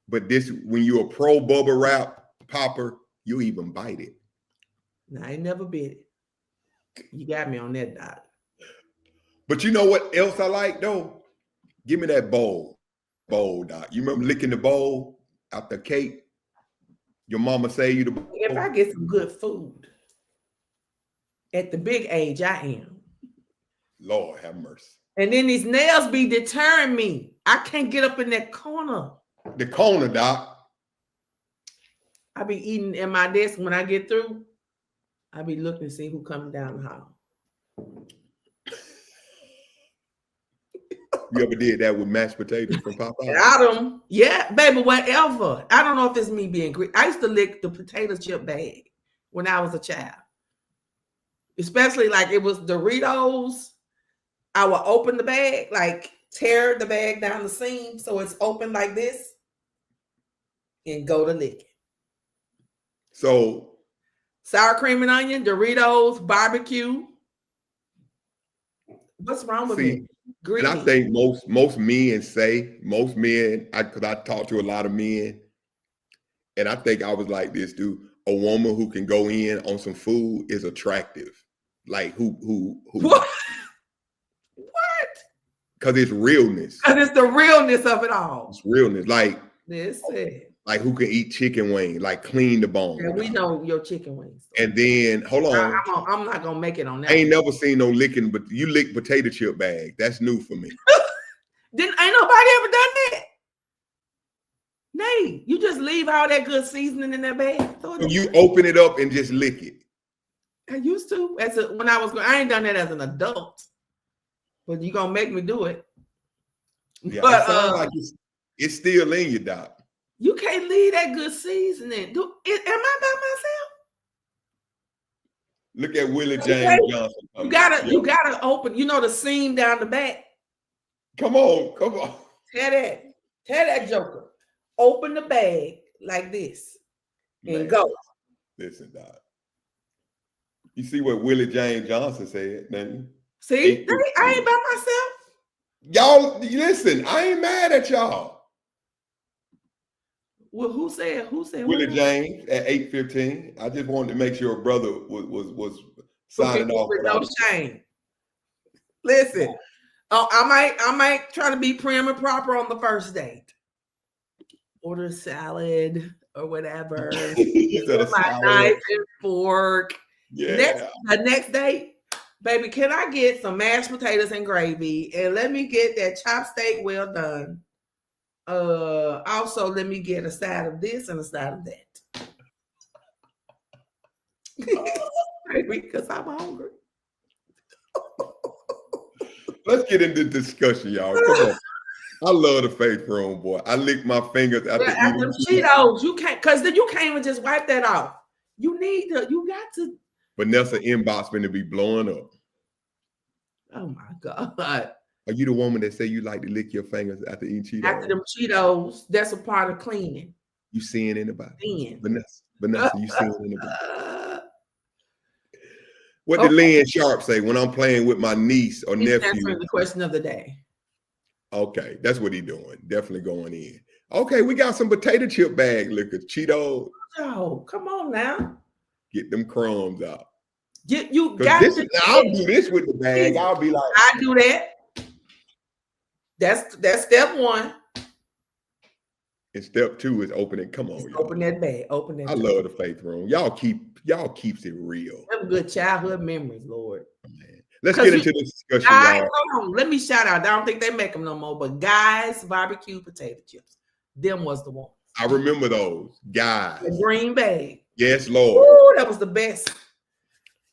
[SPEAKER 1] but this when you're a pro bubble wrap popper, you even bite it.
[SPEAKER 2] No, I ain't never bit it. You got me on that, Doc.
[SPEAKER 1] But you know what else I like though? Give me that bowl, Doc. You remember licking the bowl out the cake? Your mama say you the bowl?
[SPEAKER 2] If I get some good food at the big age I am.
[SPEAKER 1] Lord have mercy.
[SPEAKER 2] And then these nails be deterring me. I can't get up in that corner.
[SPEAKER 1] The corner, Doc.
[SPEAKER 2] I be eating at my desk when I get through. I be looking to see who coming down the hall.
[SPEAKER 1] You ever did that with mashed potatoes from Popeye?
[SPEAKER 2] Adam, yeah, baby, whatever. I don't know if it's me being greedy. I used to lick the potato chip bag when I was a child. Especially like it was Doritos. I would open the bag, like tear the bag down the seam so it's open like this and go to lick it.
[SPEAKER 1] So
[SPEAKER 2] sour cream and onion, Doritos, barbecue. What's wrong with me?
[SPEAKER 1] Greedy. And I think most men, because I talk to a lot of men, and I think I was like this, dude. A woman who can go in on some food is attractive. Like who
[SPEAKER 2] What?
[SPEAKER 1] Because it's realness.
[SPEAKER 2] Because it's the realness of it all.
[SPEAKER 1] It's realness. Like
[SPEAKER 2] this it.
[SPEAKER 1] Like who can eat chicken wings, like clean the bone.
[SPEAKER 2] Yeah, we know your chicken wings.
[SPEAKER 1] And then hold on.
[SPEAKER 2] I'm not gonna make it on that.
[SPEAKER 1] I ain't never seen no licking, but you lick potato chip bag. That's new for me.
[SPEAKER 2] Ain't nobody ever done that. Nay, you just leave all that good seasoning in that bag.
[SPEAKER 1] You open it up and just lick it.
[SPEAKER 2] I used to when I was going. I ain't done that as an adult, but you gonna make me do it.
[SPEAKER 1] Yeah,
[SPEAKER 2] but
[SPEAKER 1] it sounds like it's still in you, Doc.
[SPEAKER 2] You can't leave that good seasoning. Am I by myself?
[SPEAKER 1] Look at Willie James Johnson.
[SPEAKER 2] You gotta open. You know the seam down the back.
[SPEAKER 1] Come on.
[SPEAKER 2] Tear that joker. Open the bag like this and go.
[SPEAKER 1] Listen, Doc. You see what Willie James Johnson said, then?
[SPEAKER 2] See, I ain't by myself.
[SPEAKER 1] Y'all, listen, I ain't mad at y'all.
[SPEAKER 2] Well, who said?
[SPEAKER 1] Willie James at 8:15. I just wanted to make sure a brother was signing off
[SPEAKER 2] with no shame. Listen, I might try to be prim and proper on the first date. Order a salad or whatever. With my knife and fork
[SPEAKER 1] Yeah.
[SPEAKER 2] The next day, baby, can I get some mashed potatoes and gravy? And let me get that chopped steak well done. Also, let me get a side of this and a side of that. Because I'm hungry.
[SPEAKER 1] Let's get into discussion, y'all. Come on. I love the faith room, boy. I lick my fingers after eating
[SPEAKER 2] Cheetos. You can't, because then you can't even just wipe that off. You got to.
[SPEAKER 1] Vanessa inbox finna be blowing up.
[SPEAKER 2] Oh my God.
[SPEAKER 1] Are you the woman that say you like to lick your fingers after eating Cheetos?
[SPEAKER 2] After them Cheetos, that's a part of cleaning.
[SPEAKER 1] You seeing anybody?
[SPEAKER 2] Seeing.
[SPEAKER 1] Vanessa, you seeing anybody? What did Lynn Sharp say when I'm playing with my niece or
[SPEAKER 2] He's
[SPEAKER 1] nephew?
[SPEAKER 2] answering the question of the day.
[SPEAKER 1] Okay, that's what he's doing. Definitely going in. Okay, we got some potato chip bag liquor, Cheetos.
[SPEAKER 2] Oh, come on now.
[SPEAKER 1] Get them crumbs out.
[SPEAKER 2] You got to.
[SPEAKER 1] I'll do this with the bag. I'll be like,
[SPEAKER 2] I do that. That's step one.
[SPEAKER 1] And step two is opening. Come on, y'all.
[SPEAKER 2] Open that bag. Open that.
[SPEAKER 1] I love the faith room. Y'all keeps it real.
[SPEAKER 2] Them good childhood memories, Lord.
[SPEAKER 1] Man. Let's get into this discussion, y'all.
[SPEAKER 2] Hold on. Let me shout out. I don't think they make them no more, but Guys barbecue potato chips. Them was the one.
[SPEAKER 1] I remember those guys.
[SPEAKER 2] The green bag.
[SPEAKER 1] Yes, Lord.
[SPEAKER 2] Ooh, that was the best.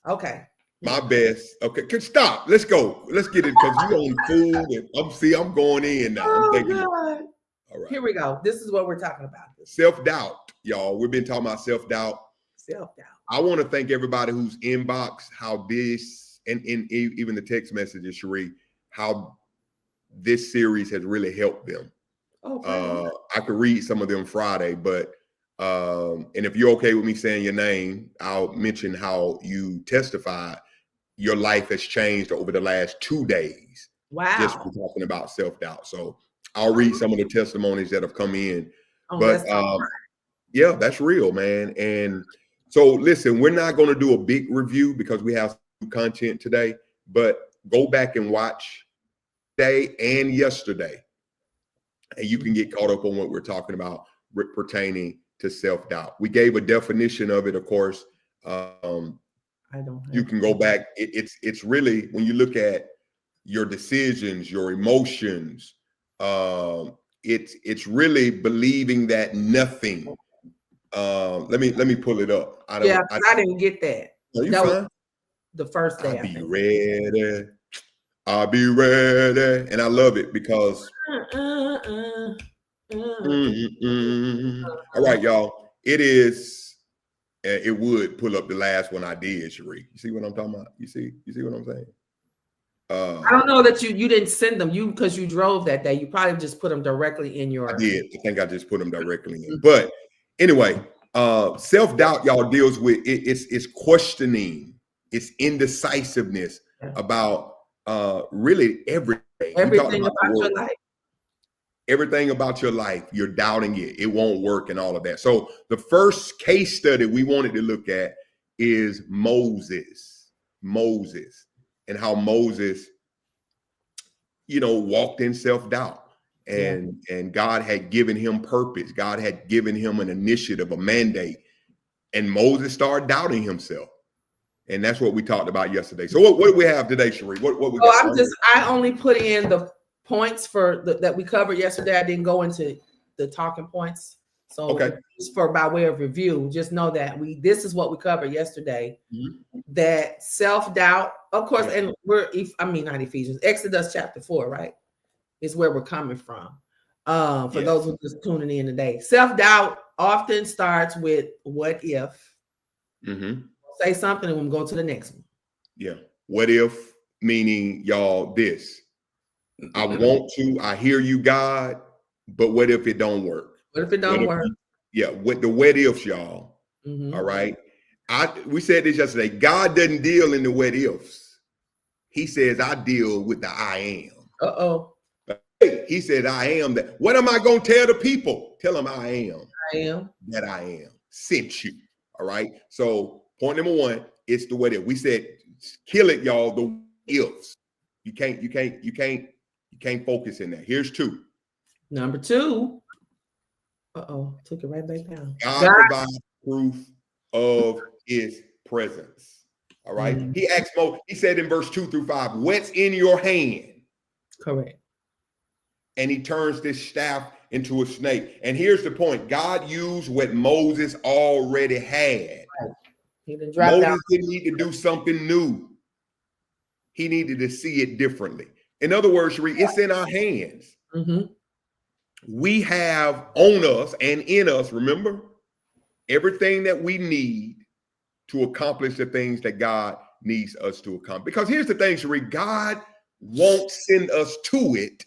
[SPEAKER 2] Okay.
[SPEAKER 1] My best. Okay, stop. Let's go. Let's get it because you on food. And I'm going in now. I'm thinking.
[SPEAKER 2] God.
[SPEAKER 1] All right.
[SPEAKER 2] Here we go. This is what we're talking about.
[SPEAKER 1] Self-doubt, y'all. We've been talking about self-doubt.
[SPEAKER 2] Self-doubt.
[SPEAKER 1] I want to thank everybody who's inboxed how this and even the text messages, Cherie, how this series has really helped them. Okay. I could read some of them Friday, but and if you're okay with me saying your name, I'll mention how you testified your life has changed over the last 2 days.
[SPEAKER 2] Wow.
[SPEAKER 1] Just for talking about self-doubt. So I'll read some of the testimonies that have come in. But yeah, that's real, man. And so listen, we're not going to do a big review because we have some content today, but go back and watch today and yesterday. And you can get caught up on what we're talking about pertaining to self-doubt. We gave a definition of it, of course. You can go back. It's really, when you look at your decisions, your emotions, it's really believing that nothing. Let me pull it up. I
[SPEAKER 2] didn't get that.
[SPEAKER 1] Are you
[SPEAKER 2] that
[SPEAKER 1] fine?
[SPEAKER 2] Was the first day.
[SPEAKER 1] I'll be ready. And I love it because all right, y'all. It would pull up the last one I did, Cherie. You see what I'm talking about? You see what I'm saying?
[SPEAKER 2] I don't know that you didn't send them because you drove that day. You probably just put them directly in your.
[SPEAKER 1] I did. I think I just put them directly in. But anyway, self-doubt, y'all, deals with it's questioning, it's indecisiveness about really everything.
[SPEAKER 2] Everything about your life.
[SPEAKER 1] Everything about your life, you're doubting it. It won't work and all of that. So the first case study we wanted to look at is Moses. And how Moses, walked in self-doubt. And God had given him purpose. God had given him an initiative, a mandate. And Moses started doubting himself. And that's what we talked about yesterday. So what do we have today, Cherie? What we got?
[SPEAKER 2] I only put in the points that we covered yesterday. I didn't go into the talking points. So just by way of review, just know that this is what we covered yesterday. Mm-hmm. That self-doubt, of course, and not Ephesians, Exodus chapter 4, right? Is where we're coming from. For those who are just tuning in today. Self-doubt often starts with what if. Mm-hmm. Say something and we'll go to the next one. Yeah.
[SPEAKER 1] What if, meaning y'all this. I want to, I hear you, God, but what if it don't work?
[SPEAKER 2] What if it don't work?
[SPEAKER 1] What the what ifs, y'all. Mm-hmm. All right. We said this yesterday. God doesn't deal in the what ifs. He says, I deal with the I am.
[SPEAKER 2] Uh-oh.
[SPEAKER 1] He said, I am that. What am I going to tell the people? Tell them I am.
[SPEAKER 2] I am.
[SPEAKER 1] That I am. Sent you. All right. So point number one, it's the what if. We said, kill it, y'all. The ifs. You can't focus in that. Here's two.
[SPEAKER 2] Number two. Took it right back down.
[SPEAKER 1] God provides proof of his presence. All right. He asked Moses, he said in verse 2 through 5, what's in your hand?
[SPEAKER 2] Correct.
[SPEAKER 1] And he turns this staff into a snake. And here's the point. God used what Moses already had. Moses didn't need to do something new. He needed to see it differently. In other words, Sheree, it's in our hands. We have on us and in us, remember, everything that we need to accomplish the things that God needs us to accomplish. Because here's the thing, Sheree, God won't send us to it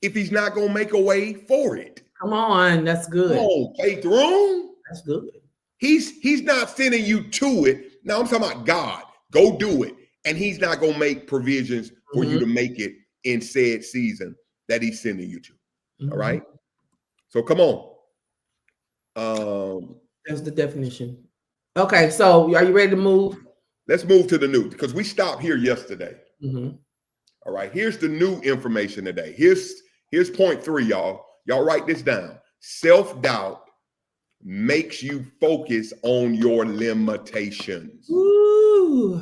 [SPEAKER 1] if he's not going to make a way for it.
[SPEAKER 2] Come on, that's good.
[SPEAKER 1] Come on, faith room.
[SPEAKER 2] That's good.
[SPEAKER 1] He's not sending you to it. Now I'm talking about God. Go do it. And he's not going to make provisions for you to make it in said season that he's sending you to. All right. So come on.
[SPEAKER 2] That's the definition. Okay. So are you ready to move?
[SPEAKER 1] Let's move to the new, because we stopped here yesterday.
[SPEAKER 2] Mm-hmm.
[SPEAKER 1] All right. Here's the new information today. Here's point 3, y'all. Y'all write this down. Self-doubt makes you focus on your limitations.
[SPEAKER 2] Ooh.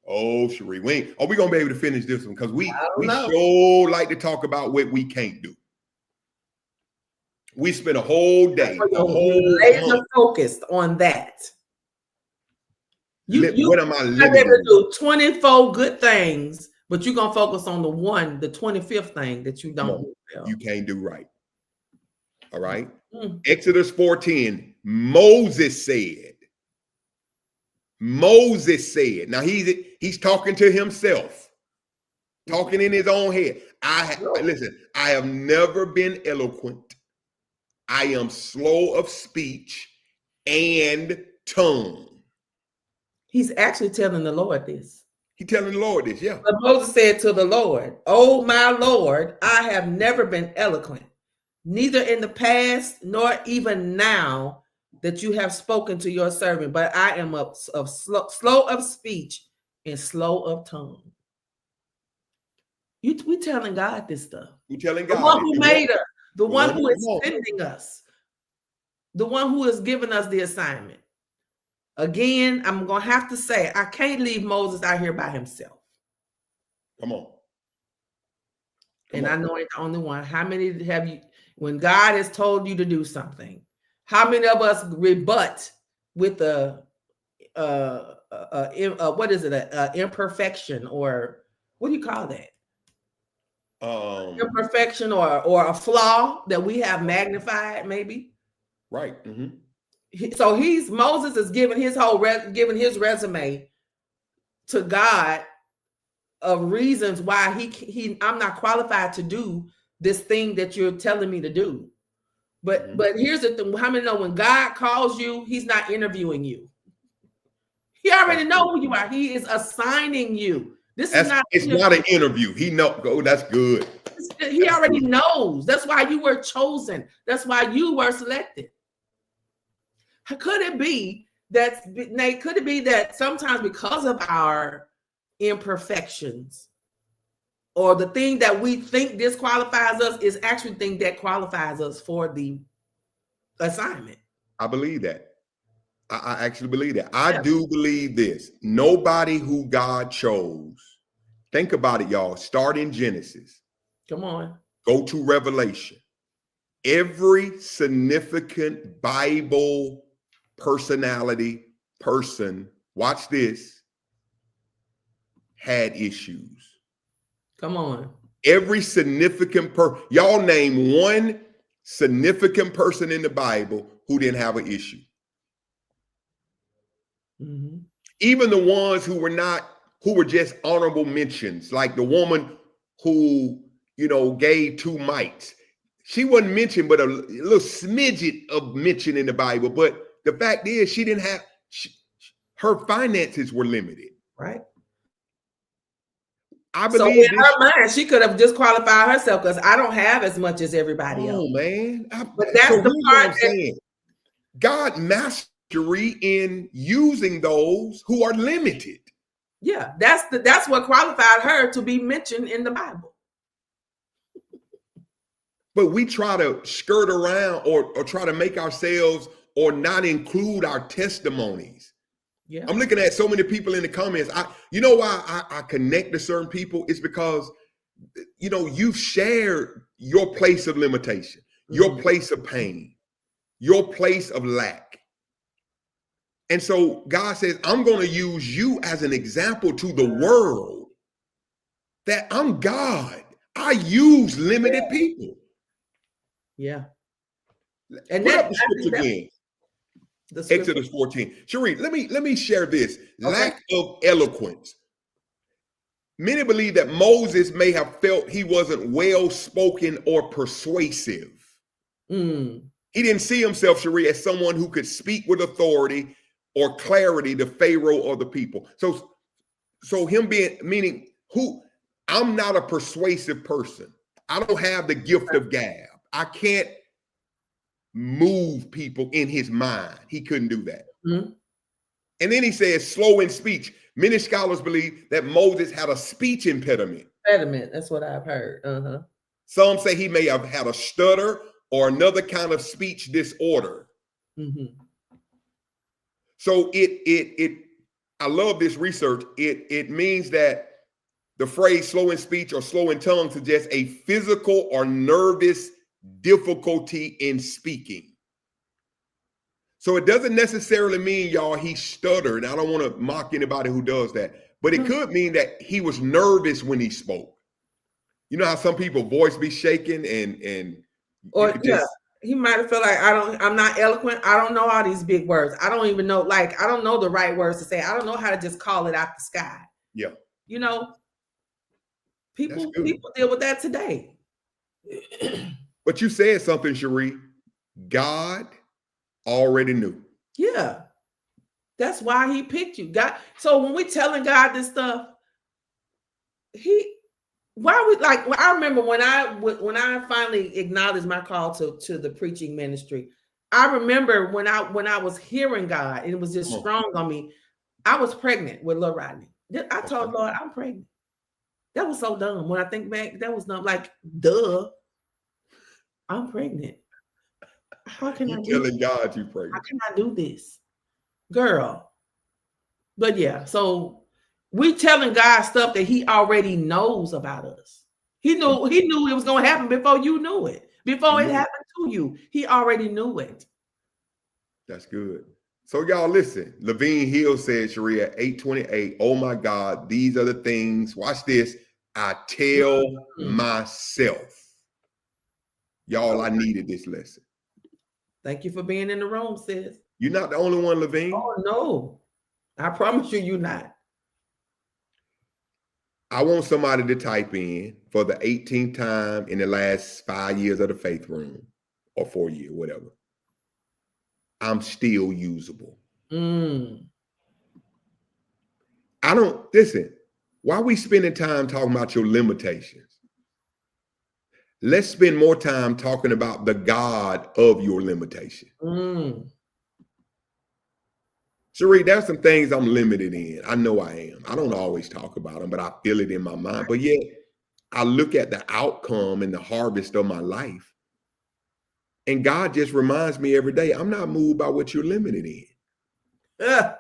[SPEAKER 1] Oh, Sheree, are we gonna be able to finish this one? Because we sure like to talk about what we can't do. We spent a whole day,
[SPEAKER 2] laser focused on that.
[SPEAKER 1] What am I
[SPEAKER 2] able to do 24 good things, but you're gonna focus on the 25th thing that you don't do.
[SPEAKER 1] You can't do right. All right. Exodus 4:10. Moses said. Now he's talking to himself, talking in his own head. Listen, I have never been eloquent. I am slow of speech and tongue.
[SPEAKER 2] He's actually telling the Lord this.
[SPEAKER 1] He's telling the Lord this, yeah.
[SPEAKER 2] But Moses said to the Lord, "Oh, my Lord, I have never been eloquent, neither in the past nor even now that you have spoken to your servant, but I am slow of speech and slow of tongue." We telling God this stuff.
[SPEAKER 1] We telling God.
[SPEAKER 2] The one who made us, the one who is sending us, the one who is giving us the assignment. Again, I'm going to have to say, I can't leave Moses out here by himself.
[SPEAKER 1] Come on.
[SPEAKER 2] I know it's the only one. How many have you, when God has told you to do something, how many of us rebut with what is it, imperfection, or what do you call that? Imperfection or a flaw that we have magnified, maybe.
[SPEAKER 1] Right.
[SPEAKER 2] So Moses is giving his resume to God of reasons why I'm not qualified to do this thing that you're telling me to do. But here's the thing: how many know when God calls you, He's not interviewing you? He already knows who you are. He is assigning you. It's not an interview.
[SPEAKER 1] He knows. Oh, that's good.
[SPEAKER 2] He already knows. That's why you were chosen. That's why you were selected. Could it be that, Nate? Could it be that sometimes because of our imperfections, or the thing that we think disqualifies us is actually the thing that qualifies us for the assignment?
[SPEAKER 1] I believe that. I actually believe that. I do believe this. Nobody who God chose, think about it, y'all. Start in Genesis.
[SPEAKER 2] Come on.
[SPEAKER 1] Go to Revelation. Every significant Bible person, watch this, had issues.
[SPEAKER 2] Come on.
[SPEAKER 1] Every significant y'all name one significant person in the Bible who didn't have an issue. Even the ones who were just honorable mentions, like the woman who, gave 2 mites. She wasn't mentioned, but a little smidget of mention in the Bible. But the fact is, she didn't have, her finances were limited.
[SPEAKER 2] Right.
[SPEAKER 1] I believe
[SPEAKER 2] in her mind, she could have disqualified herself because I don't have as much as everybody else.
[SPEAKER 1] Oh, man.
[SPEAKER 2] But that's the part I'm
[SPEAKER 1] saying. God mastery in using those who are limited.
[SPEAKER 2] Yeah, that's what qualified her to be mentioned in the Bible.
[SPEAKER 1] But we try to skirt around or try to make ourselves or not include our testimonies
[SPEAKER 2] Yeah.
[SPEAKER 1] I'm looking at so many people in the comments. You know why I connect to certain people? It's because, you know, you've shared your place of limitation, your place of pain, your place of lack. And so God says, I'm going to use you as an example to the world that I'm God. I use limited people.
[SPEAKER 2] Yeah. And
[SPEAKER 1] Put
[SPEAKER 2] that,
[SPEAKER 1] up the scripture again. Exodus 14. Cherie, let me share this.
[SPEAKER 2] Okay.
[SPEAKER 1] Lack of eloquence. Many believe that Moses may have felt he wasn't well spoken or persuasive. He didn't see himself, Cherie, as someone who could speak with authority or clarity to Pharaoh or the people. So him being, meaning, I'm not a persuasive person. I don't have the gift of gab. I can't move people in his mind. He couldn't do that. And then he says slow in speech. Many scholars believe that Moses had a speech impediment.
[SPEAKER 2] That's what I've heard.
[SPEAKER 1] Some say he may have had a stutter or another kind of speech disorder. So I love this research. It means that the phrase slow in speech or slow in tongue suggests a physical or nervous difficulty in speaking. So it doesn't necessarily mean, y'all, he stuttered. I don't want to mock anybody who does that, but it could mean that he was nervous when he spoke. You know how some people voice be shaking and
[SPEAKER 2] he might have felt like I'm not eloquent. I don't know all these big words. I don't even know, like, I don't know the right words to say. I don't know how to just call it out the sky.
[SPEAKER 1] Yeah.
[SPEAKER 2] You know, people deal with that today.
[SPEAKER 1] But you said something, Cherie. God already knew.
[SPEAKER 2] Yeah. That's why he picked you. God. So when we telling God this stuff, I remember when I finally acknowledged my call to the preaching ministry. I remember when I was hearing God and it was just strong on me. I was pregnant with Lil Rodney. I told Lord, I'm pregnant. That was so dumb. When I think back, that was dumb. Like, duh, I'm pregnant. How can I do
[SPEAKER 1] telling God you pregnant?
[SPEAKER 2] How can I do this, girl? But yeah, so we telling God stuff that he already knows about us. He knew it was going to happen before you knew it. Before it happened to you, he already knew it.
[SPEAKER 1] That's good. So y'all listen, Levine Hill said, Sharia 828, oh my God, these are the things, watch this, I tell myself. Y'all, I needed this lesson.
[SPEAKER 2] Thank you for being in the room, sis.
[SPEAKER 1] You're not the only one, Levine.
[SPEAKER 2] Oh, no. I promise you're not.
[SPEAKER 1] I want somebody to type in for the 18th time in the last 5 years of the Faith Room, or 4 years, whatever. I'm still usable. Listen, why are we spending time talking about your limitations? Let's spend more time talking about the God of your limitation. Cherie, there's some things I'm limited in. I know I am. I don't always talk about them, but I feel it in my mind. But yet, I look at the outcome and the harvest of my life. And God just reminds me every day, I'm not moved by what you're limited in.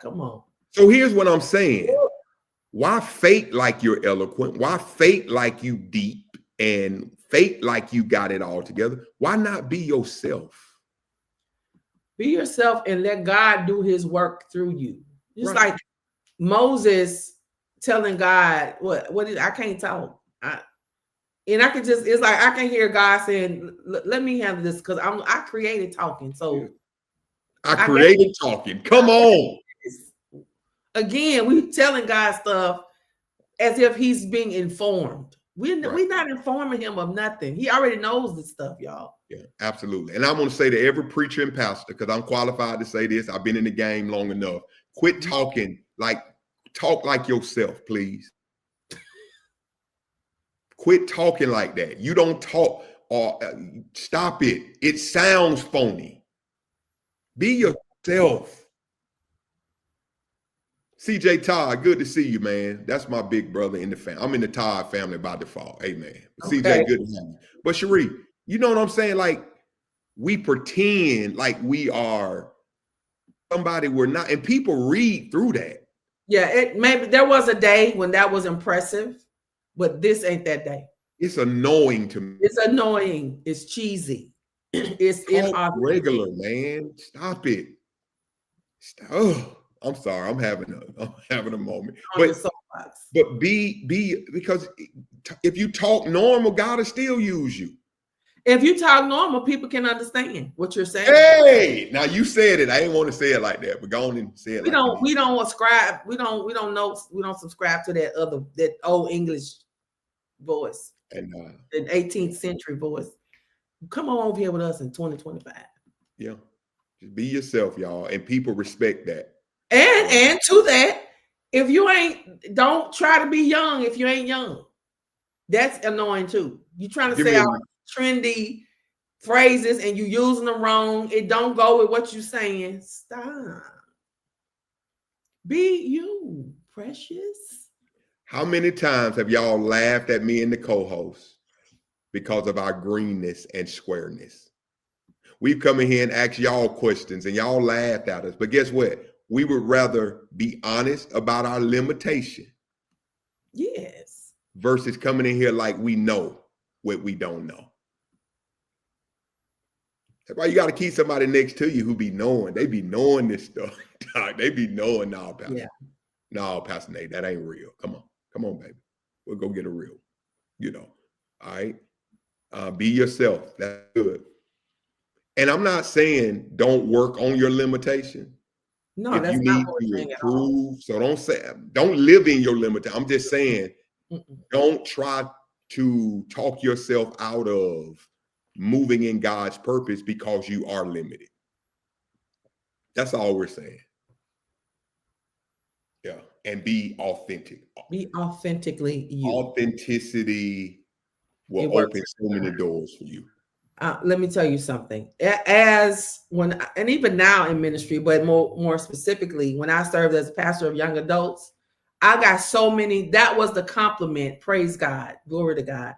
[SPEAKER 2] Come on.
[SPEAKER 1] So here's what I'm saying. Why fake like you're eloquent? Why fake like you deep and fake like you got it all together? Why not be yourself?
[SPEAKER 2] Be yourself and let God do his work through you. Just like Moses telling God, I can't talk. And I can just, it's like I can hear God saying, let me handle this because I created talking. So
[SPEAKER 1] I created talking. Come on.
[SPEAKER 2] Again, we telling God stuff as if he's being informed. We're not informing him of nothing. He already knows this stuff, y'all.
[SPEAKER 1] Yeah, absolutely. And I want to say to every preacher and pastor, because I'm qualified to say this, I've been in the game long enough. Quit talking talk like yourself, please. Quit talking like that. You don't talk or stop it. It sounds phony. Be yourself. CJ Todd, good to see you, man. That's my big brother in the family. I'm in the Todd family by default. Amen. Okay. CJ, good to have you. But Cherie, you know what I'm saying? Like, we pretend like we are somebody we're not, and people read through that.
[SPEAKER 2] Yeah, maybe there was a day when that was impressive, but this ain't that day.
[SPEAKER 1] It's annoying to me.
[SPEAKER 2] It's annoying. It's cheesy. It's inauthentic.
[SPEAKER 1] Regular, man. Stop it. Stop. Oh, I'm sorry. I'm having a moment. But be because if you talk normal, God will still use you.
[SPEAKER 2] If you talk normal, people can understand what you're saying.
[SPEAKER 1] Hey, now you said it. I didn't want to say it like that, but go on and say it.
[SPEAKER 2] We don't ascribe. We don't subscribe to that old English voice
[SPEAKER 1] and
[SPEAKER 2] the 18th century voice. Come on over here with us in 2025.
[SPEAKER 1] Yeah, just be yourself, y'all, and people respect that.
[SPEAKER 2] And to that, if you don't try to be young if you ain't young. That's annoying too. You trying to say all trendy phrases and you using them wrong. It don't go with what you saying. Stop. Be you, precious.
[SPEAKER 1] How many times have y'all laughed at me and the co-host because of our greenness and squareness? We've come in here and asked y'all questions and y'all laughed at us. But guess what? We would rather be honest about our limitation.
[SPEAKER 2] Yes.
[SPEAKER 1] Versus coming in here like we know what we don't know. That's why you got to keep somebody next to you who be knowing. They be knowing this stuff. They be knowing now, Pastor.
[SPEAKER 2] Yeah.
[SPEAKER 1] No, Pastor Nate, that ain't real. Come on, baby. We'll go get a real. All right. Be yourself. That's good. And I'm not saying don't work on your limitation.
[SPEAKER 2] No,
[SPEAKER 1] if
[SPEAKER 2] that's
[SPEAKER 1] you
[SPEAKER 2] not
[SPEAKER 1] need
[SPEAKER 2] what
[SPEAKER 1] to
[SPEAKER 2] we're saying at all.
[SPEAKER 1] improve. So don't live in your limitation. I'm just saying, don't try to talk yourself out of moving in God's purpose because you are limited. That's all we're saying. Yeah. And be authentic.
[SPEAKER 2] Be authentically you.
[SPEAKER 1] Authenticity will open so many doors for you.
[SPEAKER 2] Let me tell you something. And even now in ministry, but more specifically, when I served as a pastor of young adults, I got so many. That was the compliment. Praise God, glory to God.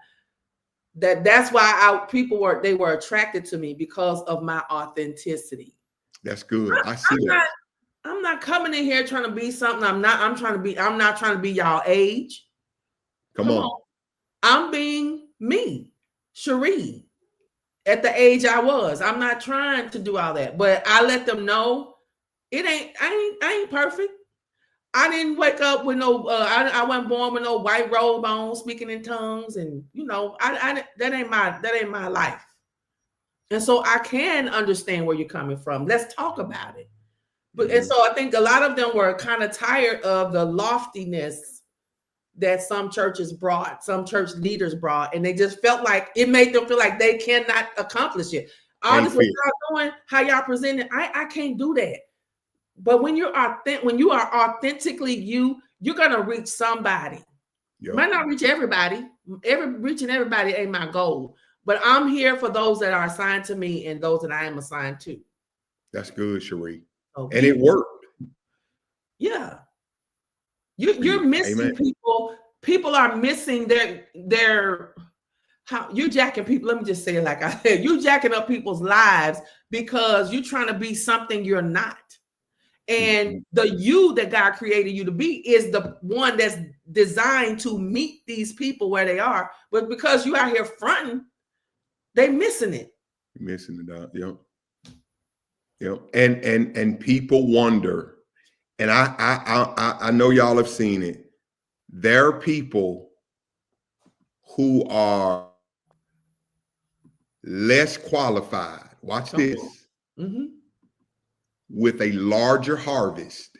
[SPEAKER 2] That's why people were attracted to me because of my authenticity.
[SPEAKER 1] That's good. I see that.
[SPEAKER 2] I'm not coming in here trying to be something I'm not. I'm not trying to be y'all age.
[SPEAKER 1] Come on.
[SPEAKER 2] I'm being me, Cherie. At the age I was, I'm not trying to do all that, but I let them know I ain't perfect. I didn't wake up with no, I wasn't born with no white robe on, speaking in tongues, and that ain't my life. And so I can understand where you're coming from. Let's talk about it. But and so I think a lot of them were kind of tired of the loftiness that some churches brought, some church leaders brought, and they just felt like it made them feel like they cannot accomplish it. All this what y'all doing, how y'all presenting, I can't do that. But when you are authentically you, you're gonna reach somebody. Yep. Might not reach everybody. Reaching everybody ain't my goal. But I'm here for those that are assigned to me and those that I am assigned to.
[SPEAKER 1] That's good, Cherie.
[SPEAKER 2] Okay.
[SPEAKER 1] And it worked.
[SPEAKER 2] Yeah. You're missing Amen. People are missing their how you're jacking people. Let me just say it like I said, you're jacking up people's lives because you're trying to be something you're not. And the you that God created you to be is the one that's designed to meet these people where they are. But because you out here fronting, they missing it.
[SPEAKER 1] Missing it out. Yep. Yep. And people wonder. And I know y'all have seen it. There are people who are less qualified. Watch this. With a larger harvest,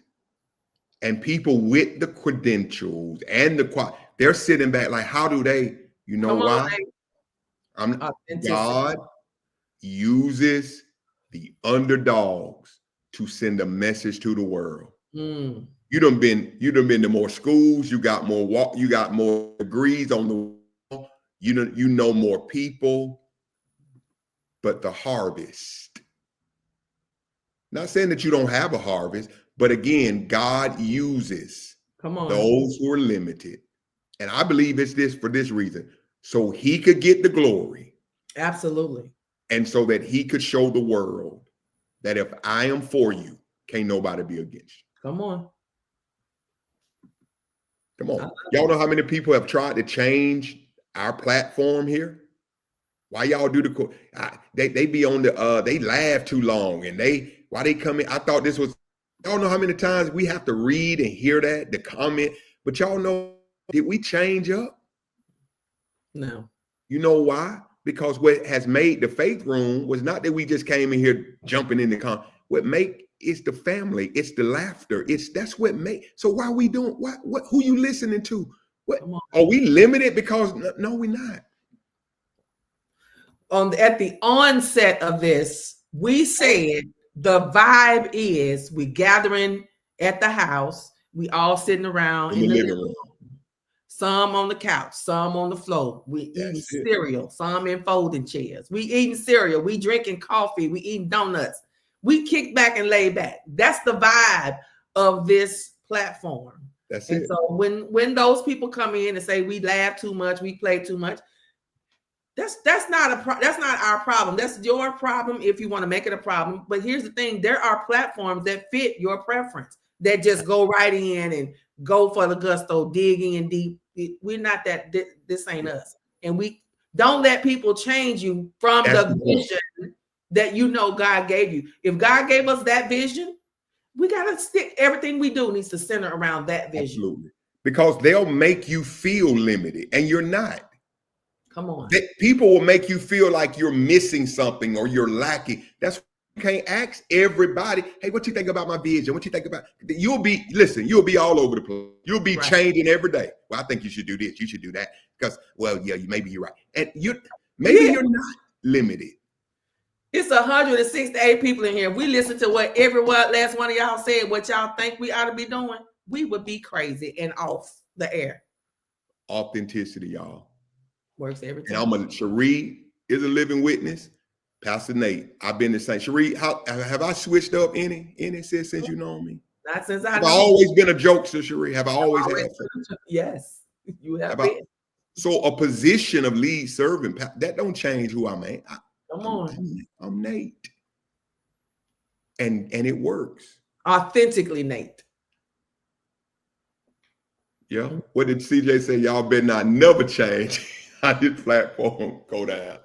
[SPEAKER 1] and people with the credentials and they're sitting back like, how do they? You know why? God uses the underdogs to send a message to the world. You done been to more schools. You got more degrees on the wall. You know more people, but the harvest. Not saying that you don't have a harvest, but again, God uses those who are limited, and I believe it's for this reason, so He could get the glory.
[SPEAKER 2] Absolutely,
[SPEAKER 1] and so that He could show the world that if I am for you, can't nobody be against you.
[SPEAKER 2] Come on.
[SPEAKER 1] Come on. Y'all know how many people have tried to change our platform here? Why y'all do they be on the they laugh too long and why they come in? I thought this was, y'all know how many times we have to read and hear that, the comment, but y'all know, did we change up?
[SPEAKER 2] No.
[SPEAKER 1] You know why? Because what has made the Faith Room was not that we just came in here jumping in the what make it's the family, it's the laughter, that's what make. So why are we doing what who you listening to? What are we limited? Because no, we're not.
[SPEAKER 2] At the onset of this, we said the vibe is we gathering at the house, we all sitting around in the living room. Some on the couch, some on the floor. We eating cereal, some in folding chairs. We eating cereal, we drinking coffee, we eating donuts. We kick back and lay back. That's the vibe of this platform.
[SPEAKER 1] That's
[SPEAKER 2] and
[SPEAKER 1] it.
[SPEAKER 2] So when those people come in and say we laugh too much, we play too much, that's not our problem. That's your problem if you want to make it a problem. But here's the thing: there are platforms that fit your preference that just go right in and go for the gusto, digging in deep. We're not that. This ain't us, and we don't let people change you from the vision that you know God gave you. If God gave us that vision, we gotta stick. Everything we do needs to center around that vision. Absolutely,
[SPEAKER 1] because they'll make you feel limited, and you're not.
[SPEAKER 2] Come on.
[SPEAKER 1] People will make you feel like you're missing something or you're lacking. That's why you can't ask everybody, hey, what you think about my vision? What you think about? You'll be all over the place. You'll be changing every day. Well, I think you should do this. You should do that. Because, well, yeah, maybe you're right. And you're not limited.
[SPEAKER 2] It's 168 people in here. If we listen to what every last one of y'all said, what y'all think we ought to be doing, we would be crazy and off the air.
[SPEAKER 1] Authenticity, y'all.
[SPEAKER 2] Works every time.
[SPEAKER 1] And Cherie is a living witness. Pastor Nate, I've been the same. Cherie, how have I switched up any since you know me?
[SPEAKER 2] Not since
[SPEAKER 1] I've always been a jokester, Cherie. Have I always had?
[SPEAKER 2] Yes, you have been.
[SPEAKER 1] So a position of lead servant, that don't change who I'm at.
[SPEAKER 2] Come on.
[SPEAKER 1] I'm Nate. And it works.
[SPEAKER 2] Authentically Nate.
[SPEAKER 1] Yeah. What did CJ say? Y'all better not never change. How this platform go down?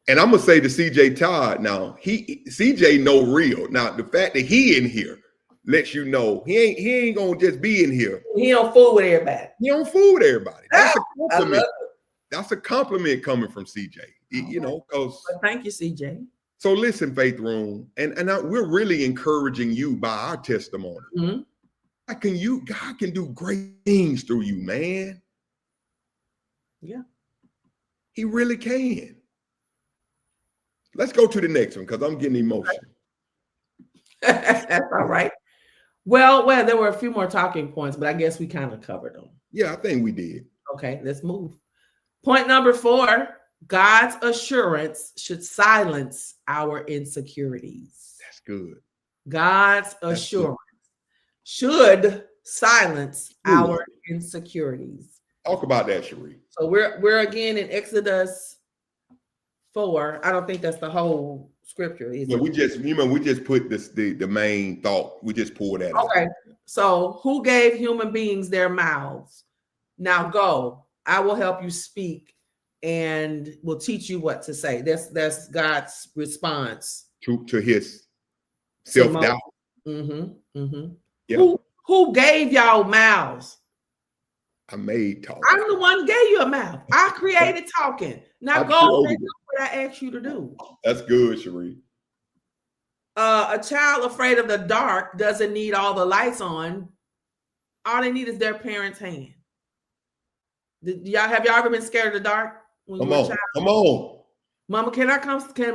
[SPEAKER 1] And I'm gonna say to CJ Todd now, CJ know real. Now the fact that he in here lets you know he ain't gonna just be in here.
[SPEAKER 2] He don't fool with everybody.
[SPEAKER 1] He don't fool with everybody. That's a compliment. That's a compliment coming from CJ. You know, because
[SPEAKER 2] thank you, CJ.
[SPEAKER 1] So listen, Faith Room, and we're really encouraging you by our testimony.
[SPEAKER 2] Mm-hmm.
[SPEAKER 1] God can do great things through you, man.
[SPEAKER 2] Yeah.
[SPEAKER 1] He really can. Let's go to the next one because I'm getting emotional.
[SPEAKER 2] That's all right. Well, there were a few more talking points, but I guess we kind of covered them.
[SPEAKER 1] Yeah, I think we did.
[SPEAKER 2] Okay, let's move. Point number 4, God's assurance should silence our insecurities.
[SPEAKER 1] That's good.
[SPEAKER 2] God's assurance should silence our insecurities.
[SPEAKER 1] Talk about that, Cherie.
[SPEAKER 2] So we're again in Exodus 4. I don't think that's the whole scripture.
[SPEAKER 1] Yeah, we just put the main thought. We just pulled that.
[SPEAKER 2] Okay. So who gave human beings their mouths? Now go. I will help you speak and will teach you what to say. That's God's response
[SPEAKER 1] to his self-doubt.
[SPEAKER 2] Mm-hmm. Mm-hmm.
[SPEAKER 1] Yeah.
[SPEAKER 2] Who gave y'all mouths?
[SPEAKER 1] I made talk.
[SPEAKER 2] I'm the one who gave you a mouth. I created talking. Now go and do what I asked you to do.
[SPEAKER 1] That's good, Cherie.
[SPEAKER 2] A child afraid of the dark doesn't need all the lights on. All they need is their parents' hand. Have y'all ever been scared of the dark?
[SPEAKER 1] Come on.
[SPEAKER 2] Mama, can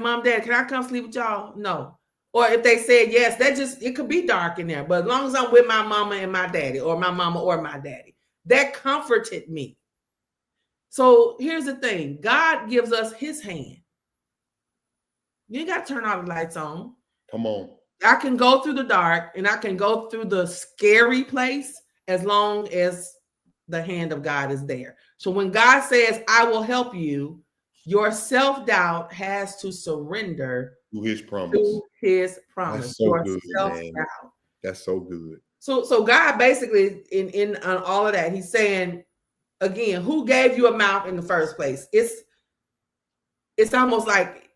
[SPEAKER 2] Mom, Dad, can I come sleep with y'all? No. Or if they said yes, it could be dark in there. But as long as I'm with my mama and my daddy, or my mama or my daddy, that comforted me. So here's the thing. God gives us his hand. You ain't got to turn all the lights on.
[SPEAKER 1] Come on.
[SPEAKER 2] I can go through the dark and I can go through the scary place as long as the hand of God is there. So when God says, I will help you, your self-doubt has to surrender
[SPEAKER 1] To his promise.
[SPEAKER 2] To his promise.
[SPEAKER 1] That's so good, man.
[SPEAKER 2] Self-doubt.
[SPEAKER 1] That's so good.
[SPEAKER 2] So God basically in on all of that, he's saying again, who gave you a mouth in the first place? It's almost like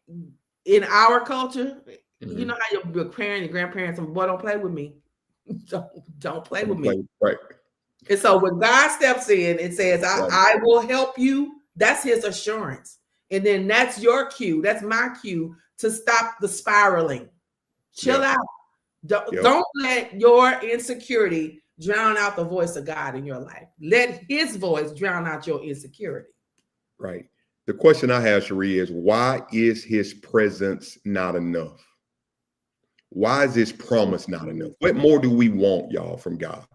[SPEAKER 2] in our culture, you know how your parents, your grandparents, boy, don't play with me. Don't play with me.
[SPEAKER 1] Right.
[SPEAKER 2] And so when God steps in and says, I will help you, that's his assurance. And then that's your cue. That's my cue to stop the spiraling. Chill out. Don't let your insecurity drown out the voice of God in your life. Let his voice drown out your insecurity.
[SPEAKER 1] Right. The question I have, Cherie, is why is his presence not enough? Why is his promise not enough? What more do we want, y'all, from God?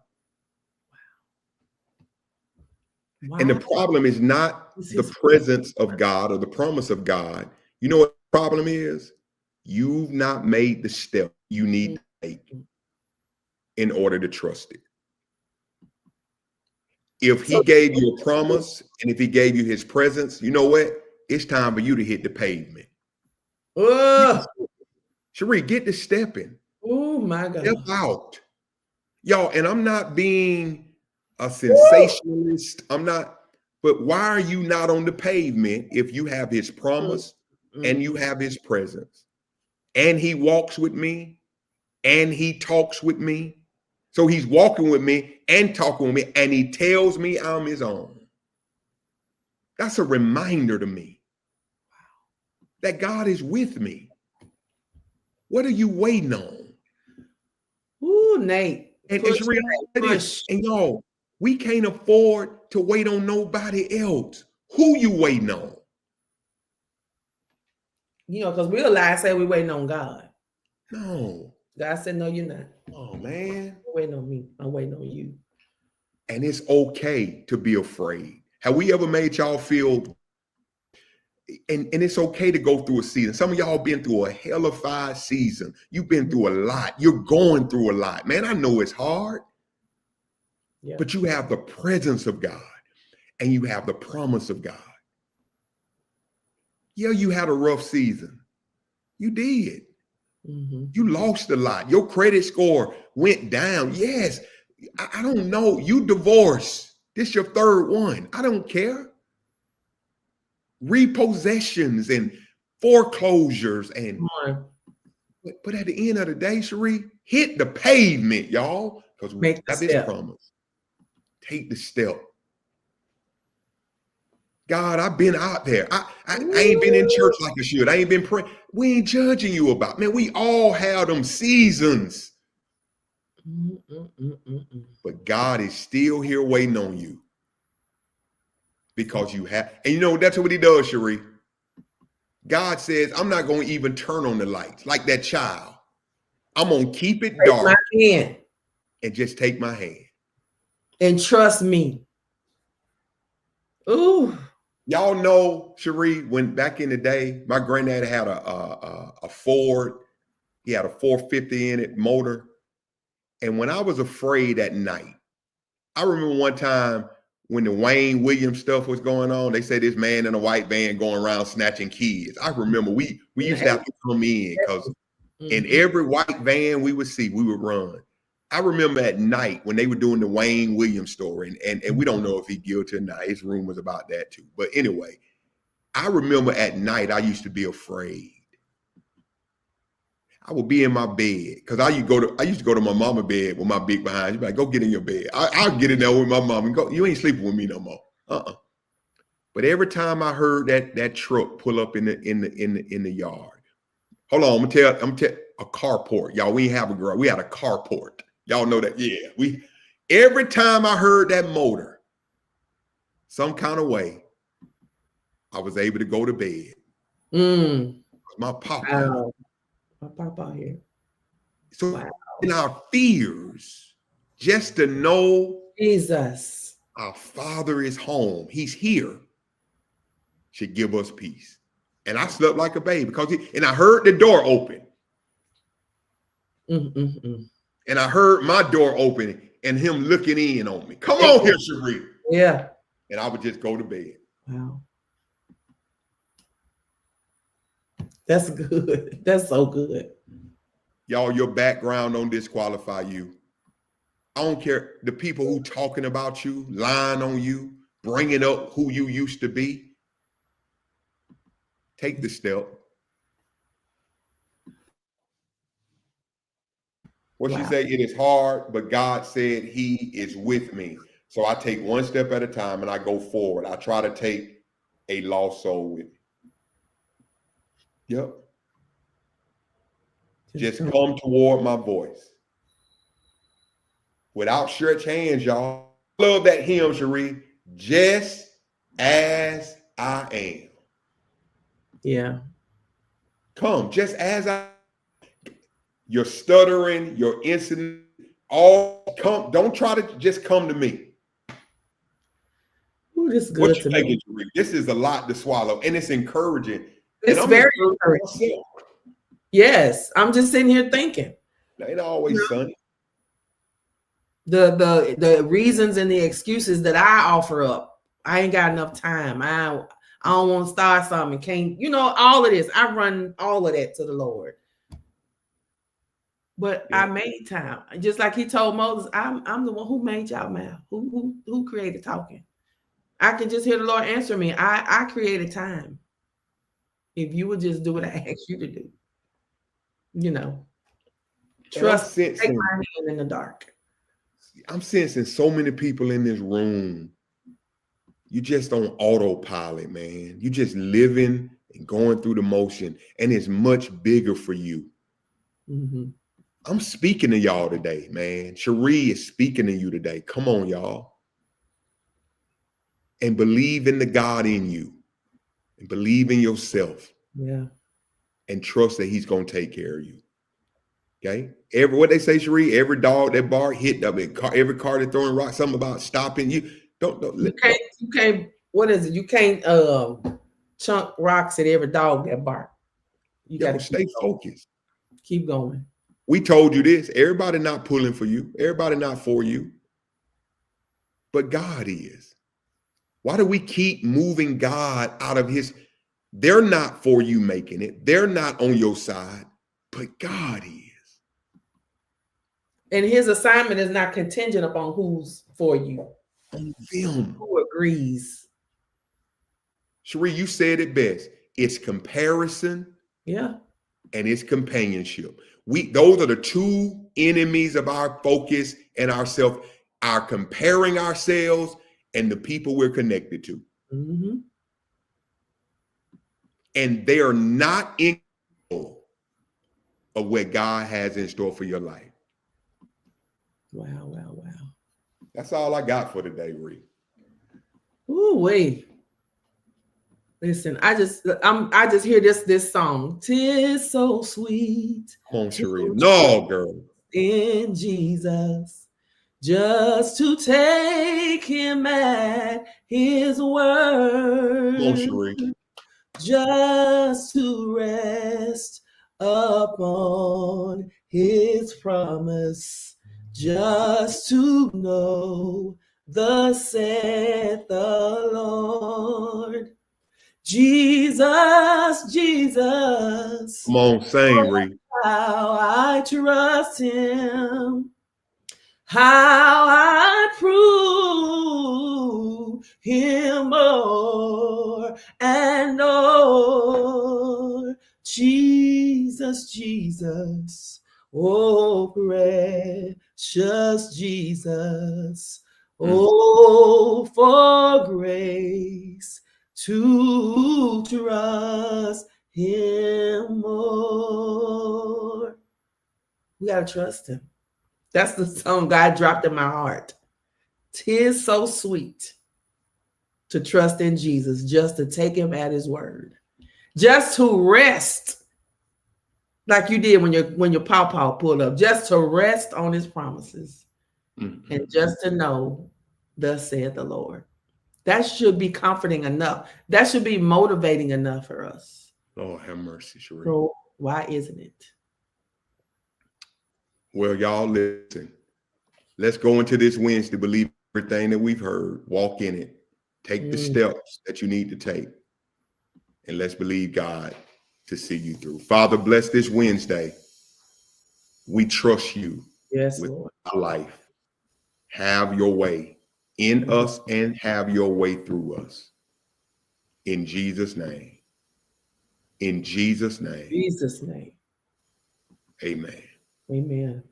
[SPEAKER 1] Wow. And the problem is not the presence of God or the promise of God. You know what the problem is? You've not made the step you need to make in order to trust it. If he gave you a promise and if he gave you his presence, you know what? It's time for you to hit the pavement. Cherie, get to stepping.
[SPEAKER 2] Oh my God.
[SPEAKER 1] Step out. Y'all, and I'm not being a sensationalist. I'm not, but why are you not on the pavement if you have his promise and you have his presence? And he walks with me and he talks with me. So he's walking with me and talking with me, and he tells me I'm his own. That's a reminder to me that God is with me. What are you waiting on?
[SPEAKER 2] Ooh, Nate.
[SPEAKER 1] And y'all, we can't afford to wait on nobody else. Who you waiting on?
[SPEAKER 2] You know, because we'll lie, say we're waiting on God.
[SPEAKER 1] No.
[SPEAKER 2] God said, no, you're not.
[SPEAKER 1] Oh, man.
[SPEAKER 2] You're waiting on me. I'm waiting on you.
[SPEAKER 1] And it's okay to be afraid. Have we ever made y'all feel, and it's okay to go through a season. Some of y'all been through a hellified season. You've been through a lot. You're going through a lot. Man, I know it's hard. Yeah. But you have the presence of God and you have the promise of God. Yeah, you had a rough season. You did. You lost a lot. Your credit score went down. Yes. I don't know. You divorced. This your third one. I don't care. Repossessions and foreclosures and but at the end of the day, Cherie, hit the pavement, y'all, because we have this promise. Take the step. God, I've been out there. I ain't been in church like I should. I ain't been praying. We ain't judging you about, man. We all have them seasons. But God is still here waiting on you. Because you have, and you know, that's what he does, Cherie. God says, I'm not going to even turn on the lights like that child. I'm going to keep it dark and just take my hand.
[SPEAKER 2] And trust me. Ooh.
[SPEAKER 1] Y'all know, Cherie, when back in the day, my granddad had a Ford. He had a 450 in it motor. And when I was afraid at night, I remember one time when the Wayne Williams stuff was going on, they said this man in a white van going around snatching kids. I remember we used to have to come in because in every white van we would see, we would run. I remember at night when they were doing the Wayne Williams story, and we don't know if he's guilty or not. His rumors about that too. But anyway, I remember at night I used to be afraid. I would be in my bed because I used to go to my mama bed with my big behind. She'd be like, go get in your bed. I'll get in there with my mom and go. You ain't sleeping with me no more. But every time I heard that truck pull up in the yard, hold on, I'm gonna tell a carport. Y'all, we ain't have a garage. We had a carport. Y'all know that? Yeah. Every time I heard that motor, some kind of way, I was able to go to bed. My papa.
[SPEAKER 2] My papa here.
[SPEAKER 1] So in our fears, just to know
[SPEAKER 2] Jesus,
[SPEAKER 1] our Father is home. He's here. Should give us peace. And I slept like a baby because and I heard the door open. And I heard my door open and him looking in on me. Come on here, Cherie.
[SPEAKER 2] Yeah.
[SPEAKER 1] And I would just go to bed.
[SPEAKER 2] Wow. That's good. That's so good.
[SPEAKER 1] Y'all, your background don't disqualify you. I don't care the people who talking about you, lying on you, bringing up who you used to be. Take the step. What she say? It is hard, but God said he is with me. So I take one step at a time and I go forward. I try to take a lost soul with me. Yep. Just come toward my voice. Without stretched hands, y'all. Love that hymn, Cherie. Just as I am.
[SPEAKER 2] Yeah.
[SPEAKER 1] Come, just as I am. Your stuttering, your incident, all come. Don't try to just come to me.
[SPEAKER 2] Ooh, this is good
[SPEAKER 1] What you
[SPEAKER 2] to
[SPEAKER 1] think,
[SPEAKER 2] me.
[SPEAKER 1] Cherie? This is a lot to swallow, and it's encouraging.
[SPEAKER 2] It's very encouraging. Yes, I'm just sitting here thinking.
[SPEAKER 1] It ain't always sunny.
[SPEAKER 2] The reasons and the excuses that I offer up. I ain't got enough time. I don't want to start something. Can't, all of this. I run all of that to the Lord. But I made time. Just like he told Moses, I'm the one who made y'all mouth. Who created talking? I can just hear the Lord answer me. I created time. If you would just do what I asked you to do. Trust, take my hand in the dark.
[SPEAKER 1] I'm sensing so many people in this room. You just on autopilot, man. You just living and going through the motion, and it's much bigger for you.
[SPEAKER 2] Mm-hmm.
[SPEAKER 1] I'm speaking to y'all today, man. Cherie is speaking to you today. Come on, y'all. And believe in the God in you. And believe in yourself.
[SPEAKER 2] Yeah.
[SPEAKER 1] And trust that he's going to take care of you. Okay? What they say, Cherie, every dog that bark hit up, every car that throwing rocks, something about stopping you. You
[SPEAKER 2] can't, what is it? You can't chunk rocks at every dog that bark. You got to
[SPEAKER 1] stay focused.
[SPEAKER 2] Keep going.
[SPEAKER 1] We told you this. Everybody not pulling for you. Everybody not for you. But God is. Why do we keep moving God out of his? They're not for you making it. They're not on your side. But God is.
[SPEAKER 2] And his assignment is not contingent upon who's for you.
[SPEAKER 1] On them.
[SPEAKER 2] Who agrees.
[SPEAKER 1] Cherie, you said it best. It's comparison.
[SPEAKER 2] Yeah.
[SPEAKER 1] And it's companionship. Those are the two enemies of our focus and ourself. Our comparing ourselves and the people we're connected to.
[SPEAKER 2] Mm-hmm.
[SPEAKER 1] And they are not in control of what God has in store for your life.
[SPEAKER 2] Wow, wow, wow.
[SPEAKER 1] That's all I got for today, Ree.
[SPEAKER 2] Ooh, wait. Listen, I just hear this song. 'Tis so sweet.
[SPEAKER 1] Come on, Cherie. No, girl.
[SPEAKER 2] In Jesus, just to take him at his word.
[SPEAKER 1] Come on, Cherie.
[SPEAKER 2] Just to rest upon his promise. Just to know thus saith the Lord. Jesus, Jesus.
[SPEAKER 1] Come on, sing, Ree.
[SPEAKER 2] How I trust him. How I prove him more and more. Jesus, Jesus. Oh, precious Jesus. Oh, for grace to trust him more. We gotta trust him. That's the song God dropped in my heart. 'Tis so sweet to trust in Jesus, just to take him at his word, just to rest like you did when your pawpaw pulled up, just to rest on his promises, and just to know, thus saith the Lord. That should be comforting enough. That should be motivating enough for us.
[SPEAKER 1] Oh, have mercy, Cherie.
[SPEAKER 2] So why isn't it?
[SPEAKER 1] Well, y'all, listen. Let's go into this Wednesday, believe everything that we've heard, walk in it, take the steps that you need to take, and let's believe God to see you through. Father, bless this Wednesday. We trust you
[SPEAKER 2] Yes,
[SPEAKER 1] with
[SPEAKER 2] Lord.
[SPEAKER 1] our life. Have your way in us and have your way through us. In Jesus' name. In Jesus' name.
[SPEAKER 2] Jesus' name.
[SPEAKER 1] Amen.
[SPEAKER 2] Amen.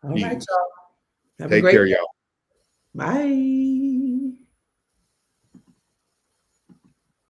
[SPEAKER 2] All right,
[SPEAKER 1] Jesus.
[SPEAKER 2] y'all. Have a
[SPEAKER 1] Take
[SPEAKER 2] great
[SPEAKER 1] care,
[SPEAKER 2] day.
[SPEAKER 1] y'all.
[SPEAKER 2] Bye.